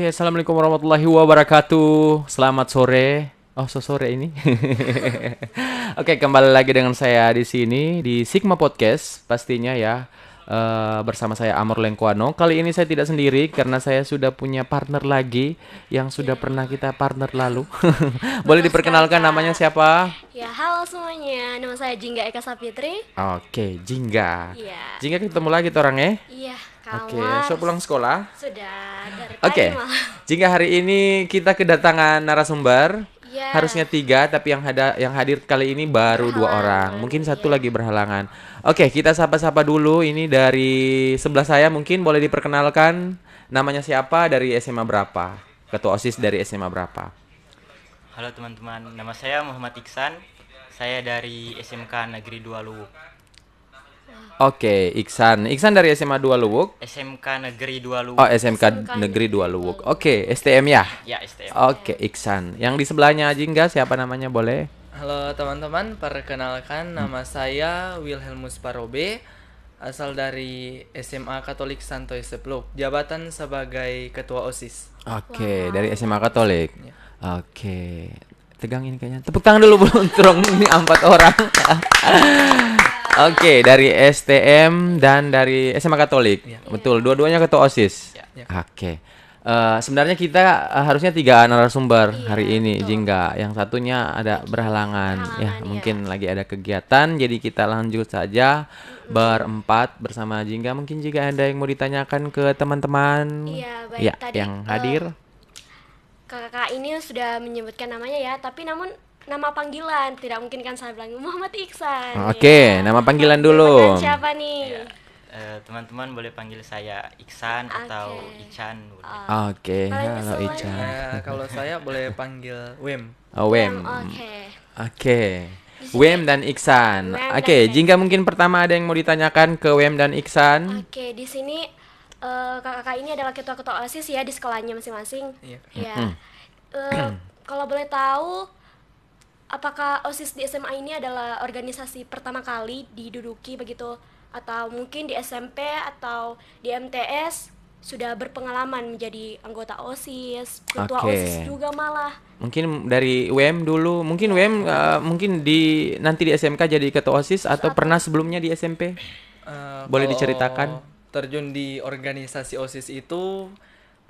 Oke, assalamualaikum warahmatullahi wabarakatuh. Selamat sore. Oh, sore ini. Oke, kembali lagi dengan saya di sini di Sigma Podcast, pastinya ya. Bersama saya Amor Lengkuano. Kali ini saya tidak sendiri karena saya sudah punya partner lagi yang sudah pernah kita partner lalu. Boleh Betul diperkenalkan sekali, namanya Kak. siapa? Ya, halo semuanya. Nama saya Jingga Eka Sapitri. Oke, Jingga. Iya. Jingga ketemu lagi tuh orang ya. Iya, Oke, kamar so pulang sekolah. sudah dari tadi Oke, malah. jika hari ini kita kedatangan narasumber, Iya, harusnya tiga, tapi yang hadir kali ini baru dua orang. berhalangan. Mungkin satu Iya. lagi berhalangan. Oke, kita sapa-sapa dulu. Ini dari sebelah saya mungkin boleh diperkenalkan namanya siapa, dari SMA berapa, ketua OSIS dari SMA berapa. Halo teman-teman, nama saya Muhammad Iksan. Saya dari SMK Negeri 2 Luwuk. Oke, Iksan. Iksan dari SMA 2 Luwuk. SMK Negeri 2 Oh, Luwuk. SMK Negeri 2 Luwuk. Oke, STM ya. Ya, STM. Oke, Iksan. Yang di sebelahnya Jingga siapa namanya boleh? Halo teman-teman, perkenalkan nama saya Wilhelmus Parobe, asal dari SMA Katolik Santo Yosep, jabatan sebagai Ketua OSIS. Oke, dari SMA Katolik. Oke. Tegang ini kayaknya. Tepuk tangan dulu belum turun ini 4 orang. Oke, dari STM dan dari SMA Katolik. Ya. Betul, dua-duanya ketua OSIS. Ya. Oke. Sebenarnya kita harusnya 3 narasumber hari ini, betul. Jingga. Yang satunya ada berhalangan. Ya, Berhalangan, mungkin lagi ada kegiatan, jadi kita lanjut saja berempat bersama Jingga. Mungkin jika ada yang mau ditanyakan ke teman-teman. Iya, baik. Ya, Tadi yang hadir. kakak ini sudah menyebutkan namanya ya, tapi namun nama panggilan tidak mungkin kan saya bilang Muhammad Iksan. Oke, Ya. nama panggilan Mau dulu. dipanggil siapa nih? Ya. Teman-teman boleh panggil saya Iksan atau Oke. Ican. boleh. Oke, Kalian halo semuanya. Ica. Kalau saya boleh panggil Wem. Wem. Oke. Oke. Wem dan Iksan. Wem dan Oke, Iksan. jika mungkin pertama ada yang mau ditanyakan ke Wem dan Iksan. Oke, di sini kakak ini adalah ketua-ketua OSIS ya di sekolahnya masing-masing. Iya. Ya. Kalau boleh tahu, apakah OSIS di SMA ini adalah organisasi pertama kali diduduki begitu, atau mungkin di SMP atau di MTS sudah berpengalaman menjadi anggota OSIS, ketua Oke. OSIS juga malah. Mungkin dari Wem dulu. Mungkin Wem mungkin nanti di SMK jadi ketua OSIS atau pernah sebelumnya di SMP? Boleh Kalau diceritakan? terjun di organisasi OSIS itu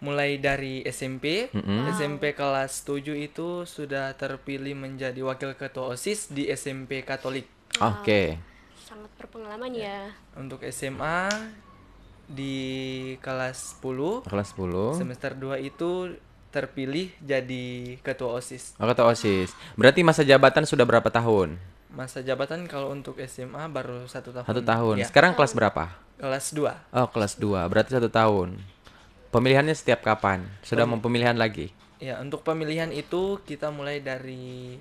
mulai dari SMP. SMP kelas 7 itu sudah terpilih menjadi wakil ketua OSIS di SMP Katolik. Oke. Sangat berpengalaman ya. Untuk SMA di kelas 10 Kelas 10. semester 2 itu terpilih jadi ketua OSIS. Oh, ketua OSIS. Berarti masa jabatan sudah berapa tahun? Masa jabatan kalau untuk SMA baru 1 tahun. 1 tahun. Ya, Sekarang kelas berapa? kelas 2. Oh, kelas 2. Berarti 1 tahun. Pemilihannya setiap kapan? Sudah mau pemilihan lagi? Ya, untuk pemilihan itu kita mulai dari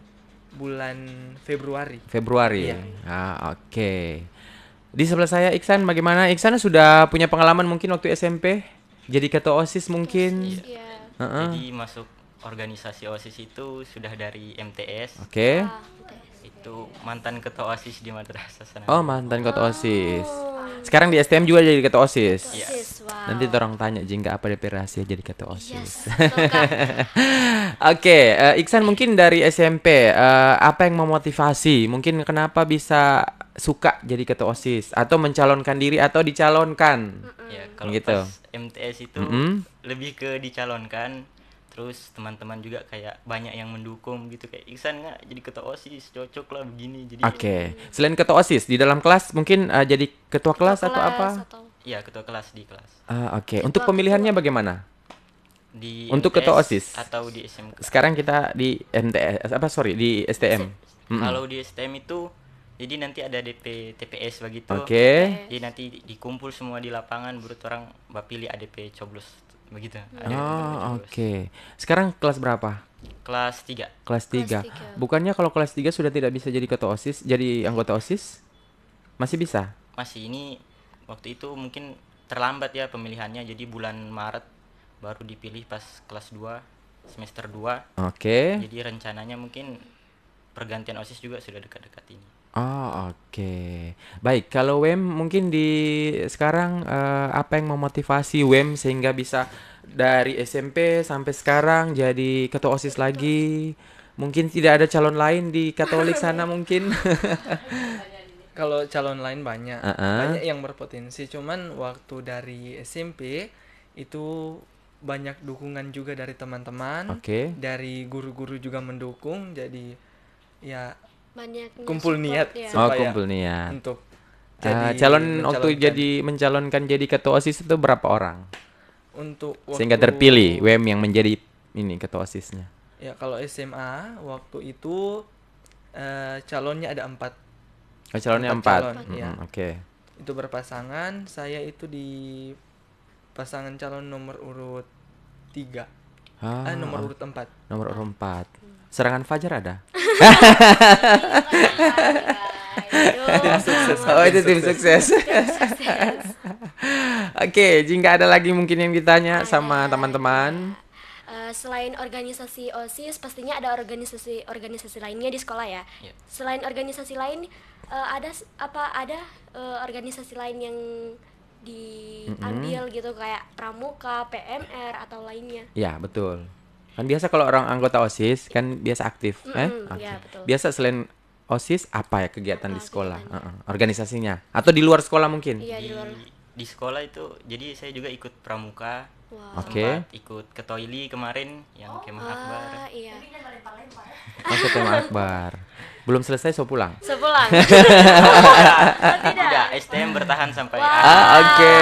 bulan Februari. Februari. Iya. Oke. Di sebelah saya Iksan, bagaimana? Iksan sudah punya pengalaman mungkin waktu SMP? Jadi ketua OSIS mungkin? Iya. Heeh. Jadi masuk organisasi OSIS itu sudah dari MTS. Oke. Itu mantan ketua OSIS di Madrasah Sana. Oh, mantan ketua OSIS. Sekarang di STM juga jadi ketua OSIS. OSIS, wow. Nanti orang tanya jingga apa DP rahasia jadi ketua Yes, OSIS. betul, Kak. Oke, Iksan mungkin dari SMP apa yang memotivasi? Mungkin kenapa bisa suka jadi ketua OSIS atau mencalonkan diri atau dicalonkan? Ya, kalau Gitu. pas MTS itu lebih ke dicalonkan. Terus teman-teman juga kayak banyak yang mendukung gitu, kayak Iksan nggak jadi ketua OSIS, cocok lah begini. Jadi Oke. Selain ketua OSIS di dalam kelas mungkin jadi ketua kelas atau apa? ya ketua kelas di kelas. Oke. Untuk pemilihannya bagaimana? Di Untuk MTS ketua OSIS? atau di SMK. Sekarang kita di MTS di STM. Kalau di STM itu jadi nanti ada DP TPS begitu. Oke. Jadi nanti dikumpul semua di lapangan, berut orang pilih ADP coblos begitu. Oh, oke. Sekarang kelas berapa? Kelas 3. Kelas 3. tiga. Bukannya kalau kelas 3 sudah tidak bisa jadi ketua OSIS, jadi anggota OSIS? Masih bisa? Masih ini waktu itu mungkin terlambat ya pemilihannya, jadi bulan Maret baru dipilih pas kelas 2 semester 2. Oke. Jadi rencananya mungkin pergantian OSIS juga sudah dekat-dekat ini. Oh, oke. Baik, kalau Wem mungkin di sekarang apa yang memotivasi Wem sehingga bisa dari SMP sampai sekarang jadi ketua OSIS lagi. Mungkin tidak ada calon lain di Katolik sana mungkin. Kalau calon lain banyak, Uh-uh. banyak yang berpotensi. Cuman waktu dari SMP itu banyak dukungan juga dari teman-teman, Oke. dari guru-guru juga mendukung. Jadi ya Banyaknya kumpul support niat ya. Oh, supaya kumpul niat. untuk Calon waktu mencalonkan. mencalonkan jadi ketua OSIS itu berapa orang? Untuk Sehingga waktu- terpilih WM yang menjadi ini ketua OSISnya. Ya kalau SMA waktu itu calonnya ada 4. Calonnya 4. Empat calon, ya. Oke. Itu berpasangan. Saya itu di pasangan calon nomor urut 3. Nomor urut 4. Nomor urut 4. Serangan Fajar ada? Oh, itu tim sukses. Oke, jika ada lagi mungkin yang ditanya sama teman-teman. Selain organisasi OSIS, pastinya ada organisasi lainnya di sekolah ya. Iya. Selain organisasi lain, ada organisasi lain yang diambil gitu kayak pramuka, PMR atau lainnya. Ya, betul. Kan biasa kalau orang anggota OSIS kan biasa aktif, Oke. ya, betul. Biasa selain OSIS apa ya kegiatan di sekolah? Organisasinya atau di luar sekolah mungkin? Iya, di luar. Di sekolah itu jadi saya juga ikut pramuka. Wah. Oke. Sempat ikut ke Toili kemarin yang kemah akbar. Iya. Oke, tema akbar. Belum selesai so pulang. Sepulang. Tidak, STM bertahan sampai Oke.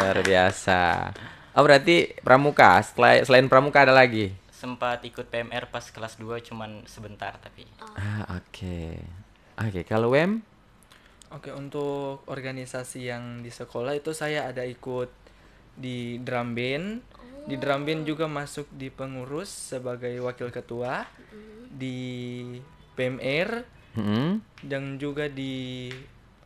Luar biasa. Oh, berarti pramuka. Selain pramuka ada lagi? sempat ikut PMR pas kelas 2 cuman sebentar tapi Oke. Oke, kalau WM? Oke, untuk organisasi yang di sekolah itu saya ada ikut di drum band. Di drum band juga masuk di pengurus sebagai wakil ketua, di PMR, Hmm? dan juga di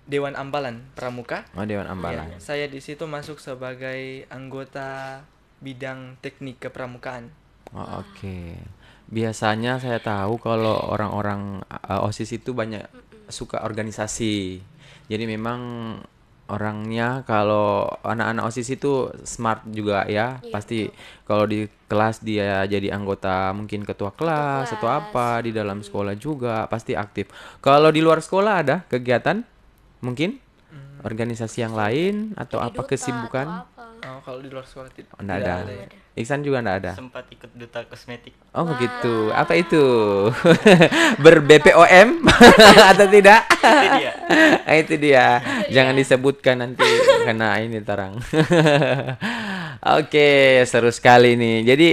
Dewan Ambalan Pramuka. Oh, Dewan Ya, Ambalan. saya di situ masuk sebagai anggota bidang teknik kepramukaan. Oh, oke. Biasanya saya tahu kalau orang-orang OSIS itu banyak suka organisasi. Jadi memang orangnya kalau anak-anak OSIS itu smart juga ya. Iya, Pasti kalau di kelas dia jadi anggota mungkin ketua kelas atau kelas. apa, di dalam sekolah juga pasti aktif. Kalau di luar sekolah ada kegiatan mungkin organisasi yang lain atau Jadi apa duta kesibukan? atau apa. Oh, kalau di luar sekolah tidak Nggak ada. ya. Iksan juga nggak ada. sempat ikut duta kosmetik. Oh begitu. Apa itu? Ber-BPOM atau tidak? Itu dia. Itu dia. Jangan disebutkan nanti kena ini terang. Oke, seru sekali nih. Jadi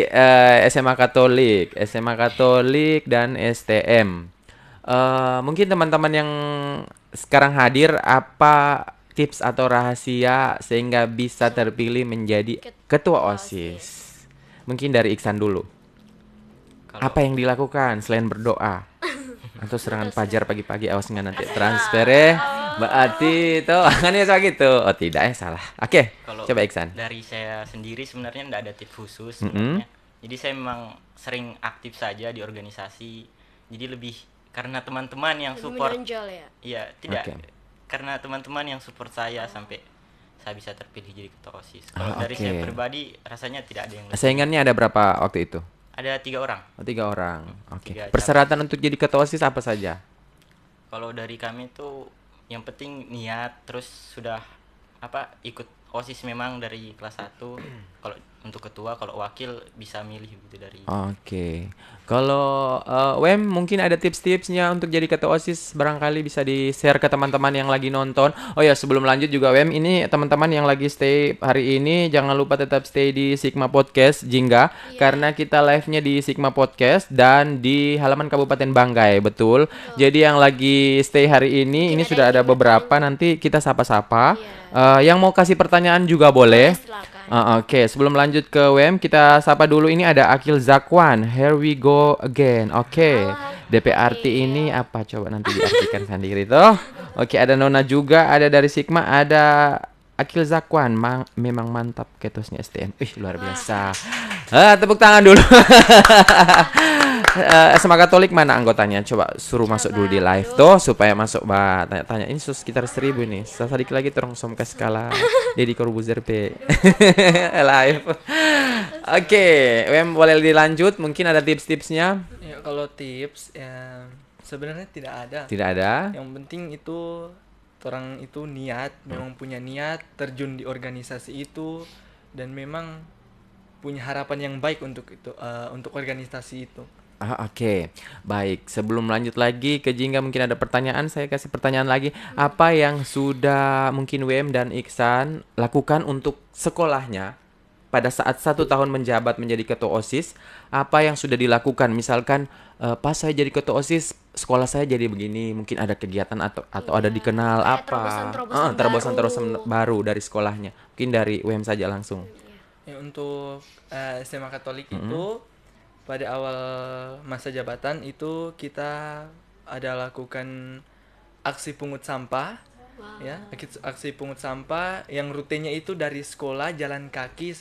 SMA Katolik dan STM. Mungkin teman-teman yang sekarang hadir apa tips atau rahasia sehingga bisa terpilih menjadi ketua OSIS? Mungkin dari Iksan dulu. Kalau Apa yang dilakukan selain berdoa? Atau serangan fajar pagi-pagi, awas nggak nanti transfer ya. Mbak Ati itu kan biasa gitu. Oh tidak salah. Oke, kalau coba Iksan. dari saya sendiri sebenarnya enggak ada tips khusus sebenarnya. Jadi saya memang sering aktif saja di organisasi. Jadi lebih karena teman-teman yang Lebih support. menonjol ya. Iya, tidak. Oke. Karena teman-teman yang support saya sampai saya bisa terpilih jadi ketua OSIS. Kalau Ah, dari oke. saya pribadi rasanya tidak ada yang lebih. Saingannya ada berapa waktu itu? Ada 3 orang. Oh, 3 orang. Oke. 3 Persyaratan untuk jadi ketua OSIS apa saja? Kalau dari kami tuh yang penting niat, terus sudah ikut OSIS memang dari kelas 1. Kalau untuk ketua, kalau wakil bisa milih gitu dari. Oke. Kalau Wem mungkin ada tips-tipsnya untuk jadi ketua OSIS barangkali bisa di-share ke teman-teman yang lagi nonton. Oh ya, sebelum lanjut juga Wem, ini teman-teman yang lagi stay hari ini jangan lupa tetap stay di Sigma Podcast Jingga karena kita live-nya di Sigma Podcast dan di halaman Kabupaten Banggai, betul. Jadi yang lagi stay hari ini sudah ada beberapa, nanti kita sapa-sapa. Yang mau kasih pertanyaan juga boleh. Silakan. Oke, sebelum lanjut ke WM, kita sapa dulu. Ini ada Akil Zakwan. Here we go again. Oke, DPRT ini apa? Coba nanti diartikan sendiri toh. Oke, ada Nona juga, ada dari Sigma, ada Akil Zakwan. Memang mantap ketosnya STM. Luar biasa. Tepuk tangan dulu. SMA Katolik mana anggotanya? Coba suruh masuk dulu di live tuh supaya masuk tanya-tanya. Ini sekitar 1.000 nih. Sedikit lagi terong som ke skala Deddy Corbuzier P. Live. Oke, Wem boleh dilanjut? Mungkin ada tips-tipsnya? Ya, kalau tips ya sebenarnya tidak ada. Tidak ada. Yang penting itu orang itu niat, memang punya niat terjun di organisasi itu dan memang punya harapan yang baik untuk itu, untuk organisasi itu. Oke. Baik, sebelum lanjut lagi ke Jingga mungkin ada pertanyaan, saya kasih pertanyaan lagi. Apa yang sudah mungkin Wem dan Iksan lakukan untuk sekolahnya pada saat 1 tahun menjabat menjadi ketua OSIS? Apa yang sudah dilakukan? Misalkan pas saya jadi ketua OSIS, sekolah saya jadi begini, mungkin ada kegiatan atau ada dikenal Kayak apa? terobosan-terobosan Terobosan-terobosan baru dari sekolahnya. Mungkin dari Wem saja langsung. Ya, untuk SMA Katolik itu pada awal masa jabatan itu kita ada lakukan aksi pungut sampah. Ya, aksi pungut sampah yang rutenya itu dari sekolah jalan kaki,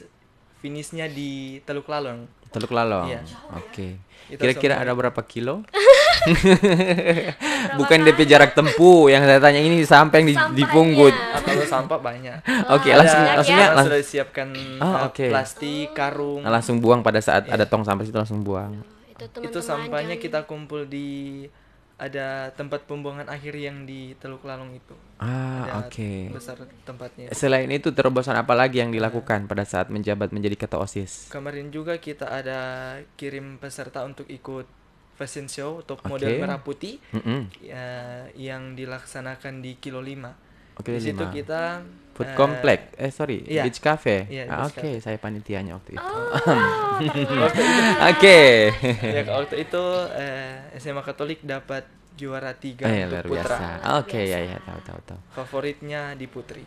finishnya di Teluk Lalong. Teluk Lalong. Iya. Oke. Kita Kira-kira semua- ada berapa kilo? Bukan DP jarak tempuh yang saya tanya ini sampai yang Sampahnya. dipunggut. Kalau sampah banyak. Oke, Ada- langsungnya karena sudah disiapkan oke. plastik, karung. langsung buang pada saat ada tong sampah itu langsung buang. Itu teman-teman Itu sampahnya jangan- kita kumpul di ada tempat pembuangan akhir yang di Teluk Lalong itu. Ada Oke. besar tempatnya. Selain itu terobosan apa lagi yang dilakukan pada saat menjabat menjadi ketua OSIS? Kemarin juga kita ada kirim peserta untuk ikut fashion show top Oke. model merah putih Mm-mm. ya, yang dilaksanakan di Kilo 5. Oke, Di situ 5. kita Food Complex. Sorry, iya. Beach Cafe. Iya, Oke, Beach saya panitianya waktu itu. Oh, Oke. ya waktu itu SMA Katolik dapat juara 3 Luar untuk putra. biasa. Oke, ya, tahu. Favoritnya di putri.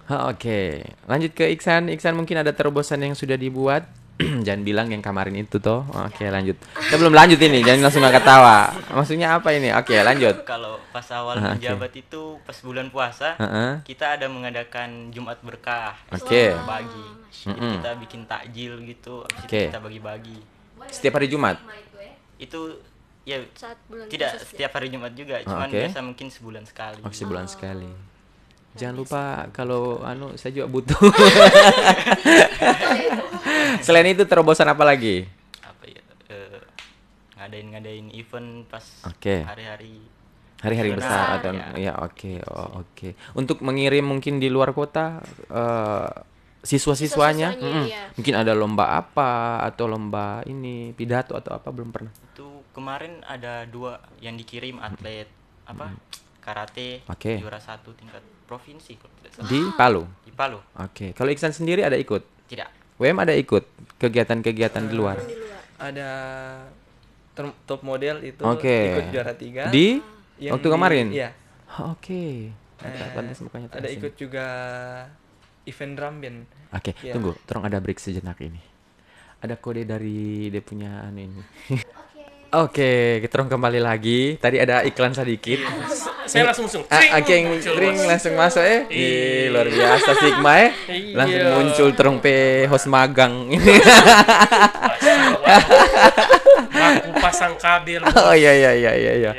Oke, lanjut ke Iksan. Iksan mungkin ada terobosan yang sudah dibuat. Jangan bilang yang kemarin itu toh. Oke, lanjut. Kita belum lanjut ini, jangan langsung nggak ketawa. Maksudnya apa ini? Oke, lanjut. Kalau pas awal Oke. menjabat itu pas bulan puasa, Heeh. kita ada mengadakan Jumat berkah. Oke. Pagi. Jadi Mm-mm. kita bikin takjil gitu, habis Oke. itu kita bagi-bagi. Setiap hari Jumat. Itu ya saat bulan tidak khusus ya. setiap hari Jumat juga, cuman oke. biasa mungkin sebulan sekali. Sebulan sekali. Jangan lupa kalau saya juga butuh. Selain itu terobosan apa lagi? Apa ya? Ngadain event pas Oke. hari-hari Hari-hari besar atau ya oke. Oke. Untuk mengirim mungkin di luar kota siswa-siswanya, Siswa-siswanya, iya. mungkin ada lomba apa atau lomba ini pidato atau apa belum pernah. itu kemarin ada 2 yang dikirim atlet apa karate Oke. juara 1 tingkat provinsi kalau tidak salah Di Palu. di Palu. Oke. Kalau Iksan sendiri ada ikut? Tidak. WM ada ikut kegiatan-kegiatan di luar. Ada top model itu Oke. ikut juara 3. Di Yang waktu kemarin? Iya. Oke. Eh, Pantas mukanya ada tersenyum. ikut juga event drum band. Oke, Iya. tunggu. Tolong ada break sejenak ini. Ada kode dari dia punya anu ini. Oke, kita kembali lagi. Tadi ada iklan sedikit. Saya langsung Oke, ring langsung masuk luar biasa Sigma langsung muncul terong pe host magang. Aku pasang kabel. Oh iya.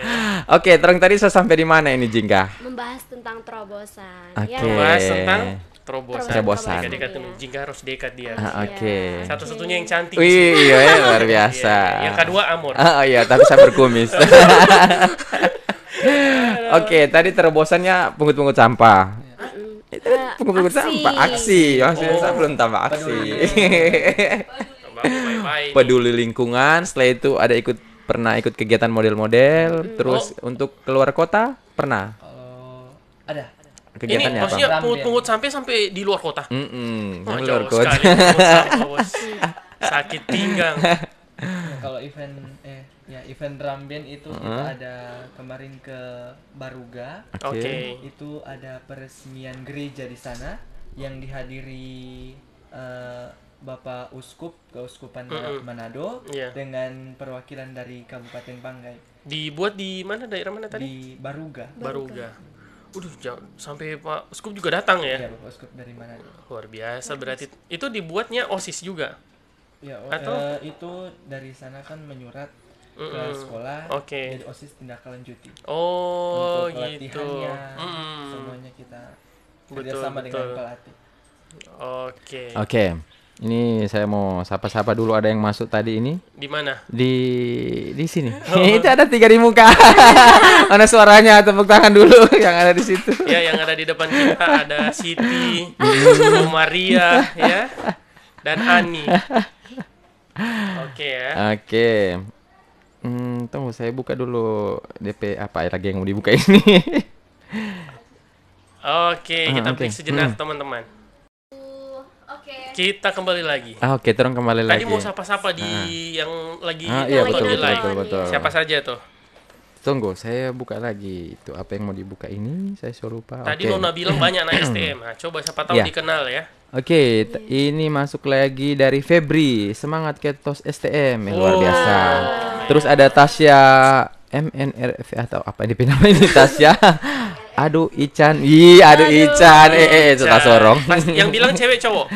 Oke, terong tadi saya sampai di mana ini Jingga? Membahas tentang terobosan. Oke. Ya, Bahas tentang terobosan. Terobosan. Dekat jika harus dekat dia. Oke. Satu-satunya yang cantik. Wih, iya luar biasa. Iya. Yang kedua Amor. Oh iya, tapi saya berkumis. Oke, tadi terobosannya pungut-pungut sampah. Itu pungut-pungut aksi. sampah, aksi. Maksudnya saya belum tambah aksi. Baik-baik. Peduli lingkungan, setelah itu ada pernah ikut kegiatan model-model, terus untuk keluar kota pernah. Kalau ada. Ini Kegiatannya apa? maksudnya pungut sampai di luar kota. Yang Jauh keluar kota. sekali pungut sampah, bos. Sakit pinggang. Kalau event drum band itu kita ada kemarin ke Baruga. Oke. Itu ada peresmian gereja di sana yang dihadiri Bapak Uskup Keuskupan Manado Iya. dengan perwakilan dari Kabupaten Banggai Dibuat di mana, daerah mana tadi? di Baruga. Baruga. Sampai Pak Uskup juga datang Ya, ya. Bapak Uskup dari Manado. Luar biasa berarti. Itu dibuatnya OSIS juga. Ya, Atau- itu dari sana kan menyurat ke sekolah Oke. jadi OSIS tindak lanjuti. Oh, Untuk gitu. pelatihannya Mm. semuanya kita Betul, kerjasama dengan betul. pelatih. Oke. Oke. Ini saya mau sapa-sapa dulu, ada yang masuk tadi ini Di mana? di sini. Itu ada 3 di muka. Mana suaranya? Tepuk tangan dulu yang ada di situ. Ya, yang ada di depan kita ada Siti, Maria, ya, dan Ani. Oke ya. Oke. Tunggu saya buka dulu DP apa lagi yang mau dibuka ini. Oke, kita Oke. break sejenak teman-teman. Oke. Kita kembali lagi. Oke, terus kembali lagi. Tadi mau sapa-sapa di yang lagi Iya nonton betul di betul live. betul betul. Siapa saja tuh? Tunggu, saya buka lagi. Itu apa yang mau dibuka ini? Saya suruh lupa. Tadi Oke. Nona bilang banyak anak STM. Nah, coba siapa tahu Iya. dikenal ya. Oke, ini masuk lagi dari Febri. Semangat Ketos STM, luar Oh. biasa. Terus ada Tasya MNRF atau apa ini nama ini Tasya? Aduh Ican. Aduh Ican. Suka sorong. Yang bilang cewek cowok.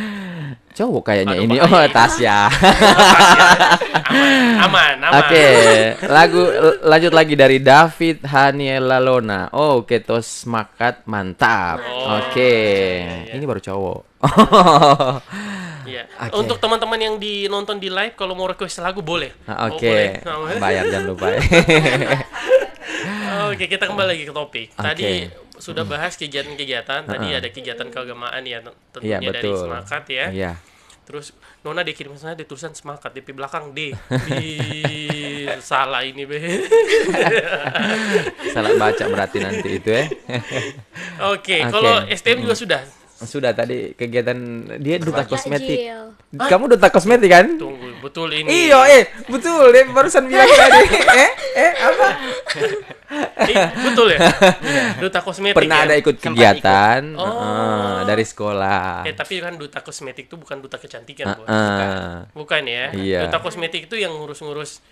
Cowok kayaknya Aduh, ini. bahaya Oh, ini. Tasya. Aman. Oke, lanjut lagi dari David Haniela Lona. Oh, Ketos Makat mantap. Oh, Oke. iya. Ini baru cowok. Iya. Oke. Untuk teman-teman yang nonton di live, kalau mau request lagu boleh. Nah, Oh, Oke, boleh. bayar jangan lupa. Oke, kita kembali lagi ke topik. Tadi Oke. sudah bahas kegiatan-kegiatan. Tadi ada kegiatan keagamaan ya, tentunya Iya dari betul. Semangat ya. Iya. Terus Nona dikirim sana di tulisan Semangat di belakang D. Salah ini be. Salah baca berarti nanti itu ya. Oke, Oke. kalau STM juga sudah. Sudah tadi kegiatan dia duta kosmetik. Takjil. Kamu duta kosmetik kan? Tunggu, betul ini. Iya, betul. Dia barusan bilang tadi. Apa? Betul ya? Duta kosmetik. Pernah ya? ada ikut Sempat kegiatan Oh. dari sekolah. Tapi kan duta kosmetik itu bukan duta kecantikan, Bos. Heeh. Bukan ya? Iya. Duta kosmetik itu yang ngurus-ngurus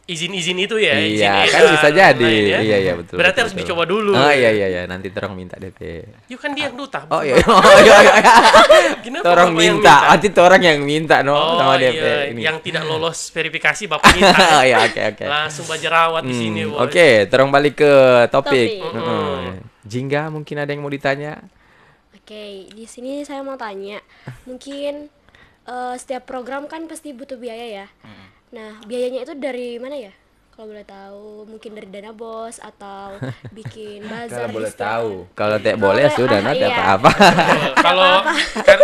izin-izin itu ya, izin Iya, kan edar bisa dan jadi. lain-lain ya. Iya, betul. Berarti betul, harus betul. dicoba dulu. Oh iya, nanti terong minta DP. Yuk kan dia yang duta. Oh bukan iya. Bapak. Oh iya. Kenapa Torong Bapak yang minta. Nanti torong yang minta Oh sama DP iya, ini. yang tidak lolos verifikasi Bapak minta. Oh iya, oke. Langsung bajerawat di sini, Bos. Oke, terong balik ke topik. Topik. Heeh. Jingga mungkin ada yang mau ditanya? Oke, di sini saya mau tanya. Mungkin setiap program kan pasti butuh biaya ya. Nah, biayanya itu dari mana ya? Kalau boleh tahu, mungkin dari dana bos atau bikin bazar. Kalau boleh istilahnya. tahu. Kalau tidak boleh ya sudah nanti iya. apa-apa. Kalau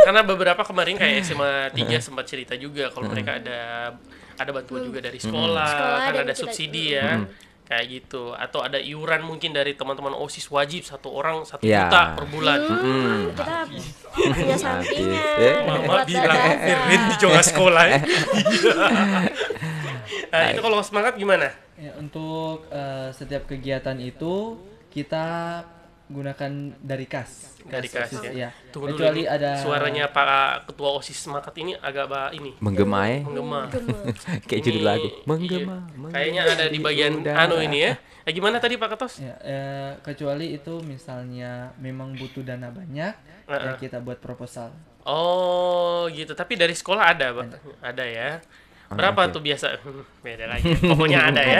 karena beberapa kemarin kayak SMA 3 sempat cerita juga kalau mereka ada bantuan juga dari sekolah, Sekolah kan dan ada kita- subsidi ya. Kayak gitu, atau ada iuran mungkin dari teman-teman OSIS wajib satu orang 1 Ya. juta per bulan. Kita punya sampingan. Eh. Mama buat bilang bazar. Erin di Jonga sekolah ya. Nah, itu kalau semangat gimana? Ya, untuk setiap kegiatan itu kita gunakan dari kas. Dari kas OSIS, ya. iya. Tunggu dulu Kecuali ini. ada Suaranya Pak Ketua OSIS semangat ini agak ini Menggema ya. menggema. Kayak judul Ini, lagu. iya. Menggema. Kayaknya ada di bagian udara. anu ini ya. Gimana tadi Pak Ketos? Ya, kecuali itu misalnya memang butuh dana banyak, ya kita buat proposal. Oh gitu, tapi dari sekolah ada, Pak? Ada ya. Berapa tuh biasa? Beda lagi. Pokoknya ada ya.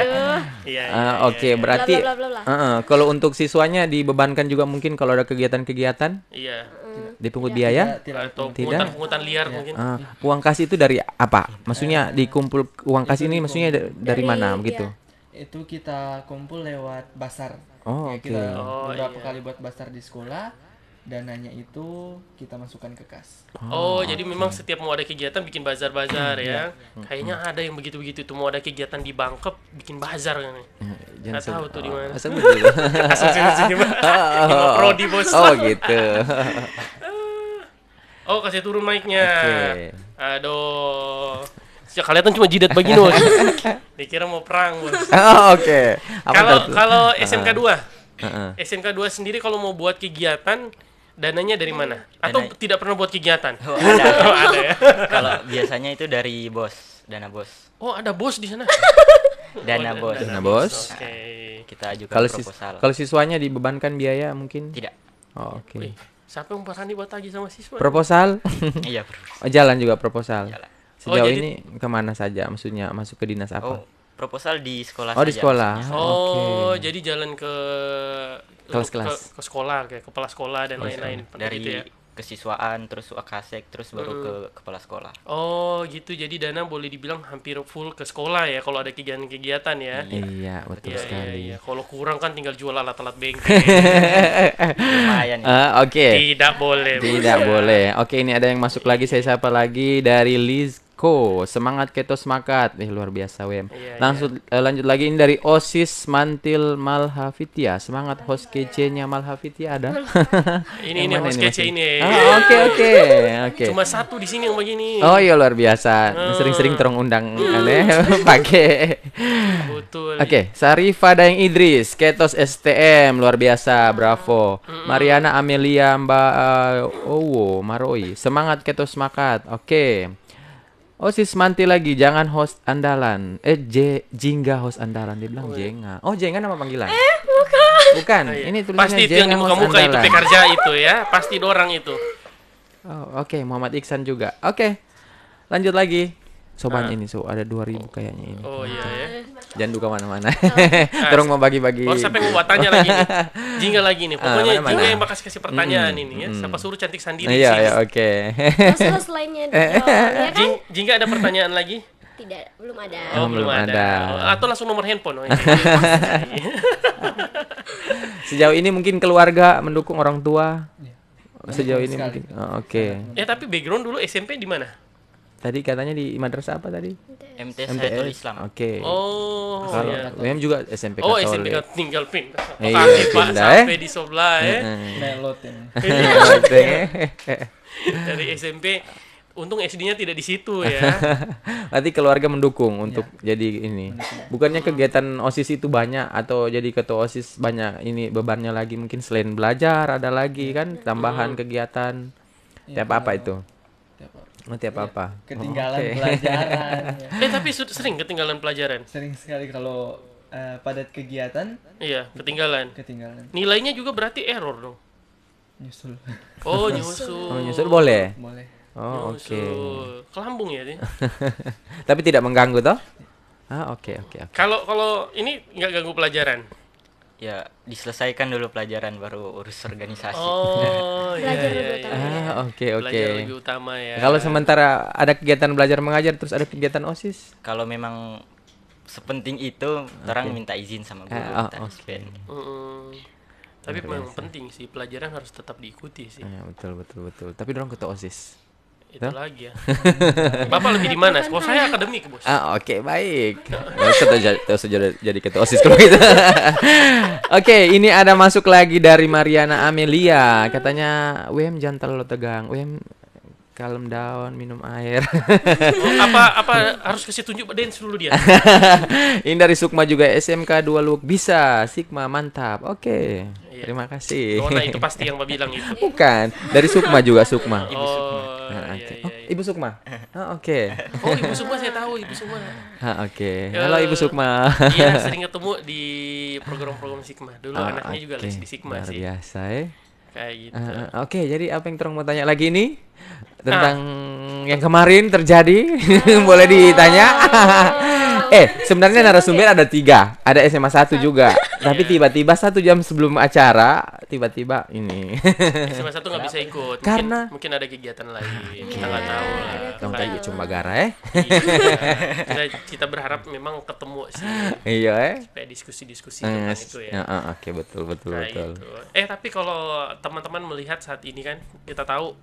Iya. Oke, berarti Bla, bla, bla, bla. kalau untuk siswanya dibebankan juga mungkin kalau ada kegiatan-kegiatan Iya. dipungut biaya? Tidak, Atau Tidak. pungutan liar mungkin. Uang kas itu dari apa? Maksudnya dikumpul uang kas ini maksudnya dari mana Dari- begitu? itu kita kumpul lewat basar. Oh, Ya, oke. kita Oh, beberapa iya. kali buat basar di sekolah, dananya itu kita masukkan ke kas. Oh, jadi memang setiap mau ada kegiatan bikin bazar-bazar ya. Kayaknya ada yang begitu-begitu tuh mau ada kegiatan di Bangkep bikin bazar kan. Nggak tahu tuh di mana. Sebut dulu. Asal sini Pak. Di bawah prodi, Bos. Oh gitu. Oh, kasih turun mic-nya. Oke. Aduh. Sejak kalian cuma jidat begini, Bos. Dikira mau perang, Bos. Oh, oke. Apa Kalau tuh? kalau SMK 2. Heeh. SMK 2 sendiri kalau mau buat kegiatan dananya dari mana? Atau Dana- tidak pernah buat kegiatan? Oh, ada. Oh, ada ya. Kalau biasanya itu dari bos, dana bos. Oh, ada bos di sana. Dana Oh, bos. Dana bos. Oke. Kita ajukan Kalau proposal. kalau siswanya dibebankan biaya mungkin? Tidak. Oh, oke. Wih, siapa yang berani buat tagih sama siswa? Proposal? Iya, bro. Oh, jalan juga proposal. Jalan. Sejauh jadi- ini kemana saja? Maksudnya masuk ke dinas apa? Oh, proposal di sekolah Oh, di saja sekolah. maksudnya. Oh, Oke. jadi jalan ke Kelas-kelas. ke sekolah kayak kepala sekolah dan lain-lain Dari gitu ya. kesiswaan terus akasek terus baru ke kepala sekolah. Oh, gitu. Jadi Dana boleh dibilang hampir full ke sekolah ya kalau ada kegiatan-kegiatan ya. Iya, betul Iya, sekali. iya. Kalau kurang kan tinggal jual alat-alat bengkel. Lumayan ya. Oke. Tidak boleh. Bos. Tidak boleh. Oke, ini ada yang masuk lagi. Saya sapa lagi dari Lizko. Semangat ketos makat. Luar biasa, Wem. Iya, Lanjut lagi ini dari Osis Mantil Malhafitia. Semangat host kece-nya Malhafitia ada. Ini Yang mana host ini, kece Mas? ini. Oke. Cuma satu di sini yang begini. Oh iya, luar biasa. Sering-sering terong undang aneh pakai. Betul. Oke, Sarifah Daeng Idris, Ketos STM, luar biasa, bravo. Mariana Amelia Mbak Owo Maroi, semangat Ketos makat. Oke. Osis Manti lagi, jangan host andalan. Jingga host andalan, dia bilang Jenga. Oh, Jenga nama panggilan. Bukan. Ini tulisannya Pasti itu yang di Jenga host muka-muka itu andalan. pekerja itu ya. Pasti dorang itu. Oh, oke, Muhammad Iksan juga. Oke. Lanjut lagi. Soban ini, ada 2000 kayaknya ini. Oh iya ya. Jangan duka mana-mana. Terus mau bagi-bagi. Oh, siapa yang mau buat tanya lagi nih? Jingga lagi nih. Pokoknya mana-mana. Jingga yang bakal kasih pertanyaan ini ya. Siapa suruh cantik sendiri Iya, sih. ya, oke. Terus lainnya dijawabnya kan? Jingga ada pertanyaan lagi? Tidak, belum ada. Oh, belum belum ada. ada. Atau langsung nomor handphone. Oh, ini. Sejauh ini mungkin keluarga mendukung orang tua. Sejauh ini sekali. mungkin. Oh, oke. Tapi background dulu SMP di mana? Tadi katanya di madrasah apa tadi? MTS Hayatul Islam. Oke. Oh, Kalau iya. WM juga SMP Oh, Katolik. SMP kan tinggal pindah. Iya, Makasih Pak pindah, sampai di sebelah ya. Melot ini. Dari SMP untung SD-nya tidak di situ ya. Berarti keluarga mendukung untuk jadi ini. Bukannya kegiatan OSIS itu banyak atau jadi ketua OSIS banyak ini bebannya lagi mungkin selain belajar ada lagi kan tambahan kegiatan. Tiap apa itu? Oh, tiap apa? Ketinggalan Oke. pelajaran. Ya. Tapi sering ketinggalan pelajaran. Sering sekali kalau padat kegiatan Iya, ketinggalan. ketinggalan. Nilainya juga berarti error dong. Nyusul. Oh, nyusul. Oh, nyusul boleh. Boleh. Oh, oke. Nyusul. Kelambung ya dia. Tapi tidak mengganggu toh? Oke. Kalau ini nggak ganggu pelajaran. Ya, diselesaikan dulu pelajaran baru urus organisasi. Oh, iya Belajar iya. lebih iya. utama. Oke. Belajar lebih utama ya. Kalau sementara ada kegiatan belajar mengajar terus ada kegiatan OSIS. Kalau memang sepenting itu, orang minta izin sama guru, minta oke. dispen. Tapi memang penting sih pelajaran harus tetap diikuti sih. Betul. Tapi dorong ketua OSIS. Itu lagi ya. Bapak lebih di mana? Kalau saya akademik, Bos. Oke, baik. Nggak usah jadi ketua OSIS kalau gitu. Oke, ini ada masuk lagi dari Mariana Amelia. Katanya, WM jangan terlalu tegang. WM calm down, minum air. Apa harus kasih tunjuk dance dulu dia? Ini dari Sukma juga, SMK 2 Luk. Bisa, Sigma, mantap. Oke, Iya. terima kasih. Nona itu pasti yang bilang itu. Bukan, dari Sukma juga, Sukma. Oh, Oke. iya. Ibu Sukma. Oke. Oh, Ibu Sukma saya tahu, Ibu Sukma. Oke. Halo Ibu Sukma. Iya, sering ketemu di program-program Sigma. Dulu anaknya juga les di Sigma Luar sih. biasa ya. Kayak gitu. Oke, jadi apa yang terong mau tanya lagi nih? Tentang yang kemarin terjadi. Boleh ditanya? Sebenarnya narasumber ada 3. Ada SMA 1 juga. Tapi tiba-tiba 1 jam sebelum acara, tiba-tiba ini. SMA 1 nggak bisa ikut. Karena- mungkin ada kegiatan lain. Kita nggak tahu lah. Dong Kayak- kayak cuma gara Iya. kita berharap memang ketemu sih. Iya Kayak diskusi-diskusi tentang itu ya. Oke, betul. Kayak gitu. Tapi kalau teman-teman melihat saat ini kan kita tahu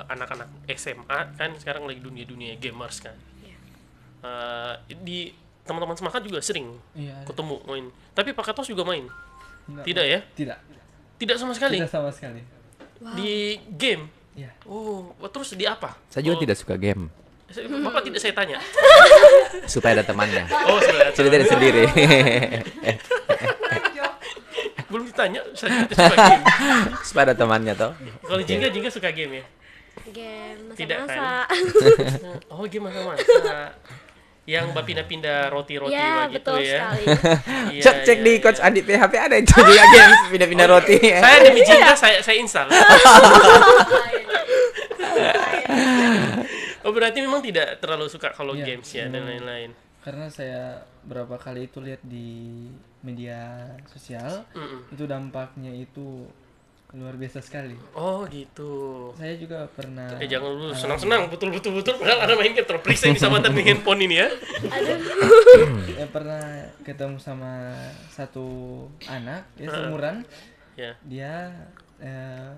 anak-anak SMA kan sekarang lagi dunia gamers kan. Di teman-teman semangat juga sering Iya. ketemu main. Tapi Pak Ketos juga main. Enggak, Tidak ya? Tidak. Tidak sama sekali. Tidak sama sekali. Di game. Iya. Oh, terus di apa? Saya juga tidak suka game. Bapak tidak saya tanya. Supaya ada temannya. Oh, sudah. Jadi tidak sendiri. Belum ditanya, saya tidak suka game. Supaya ada temannya toh. Kalau Jingga suka game ya? Game Tidak masa-masa. Oh, game masa-masa. Yang Mbak pindah-pindah roti-roti Ya, begitu betul ya. sekali. Iya, Cek iya, di iya. coach Andi PHP ada itu juga games pindah-pindah roti. Saya demi Jingga saya install. Oh berarti memang tidak terlalu suka kalau Iya, games ya dan memang. lain-lain. Karena saya berapa kali itu lihat di media sosial, itu dampaknya itu luar biasa sekali. Oh gitu. Saya juga pernah Jangan dulu senang-senang betul padahal ada main game terperiksa ini sama tadi handphone ini ya. saya pernah ketemu sama satu anak ya seumuran. Ya. Dia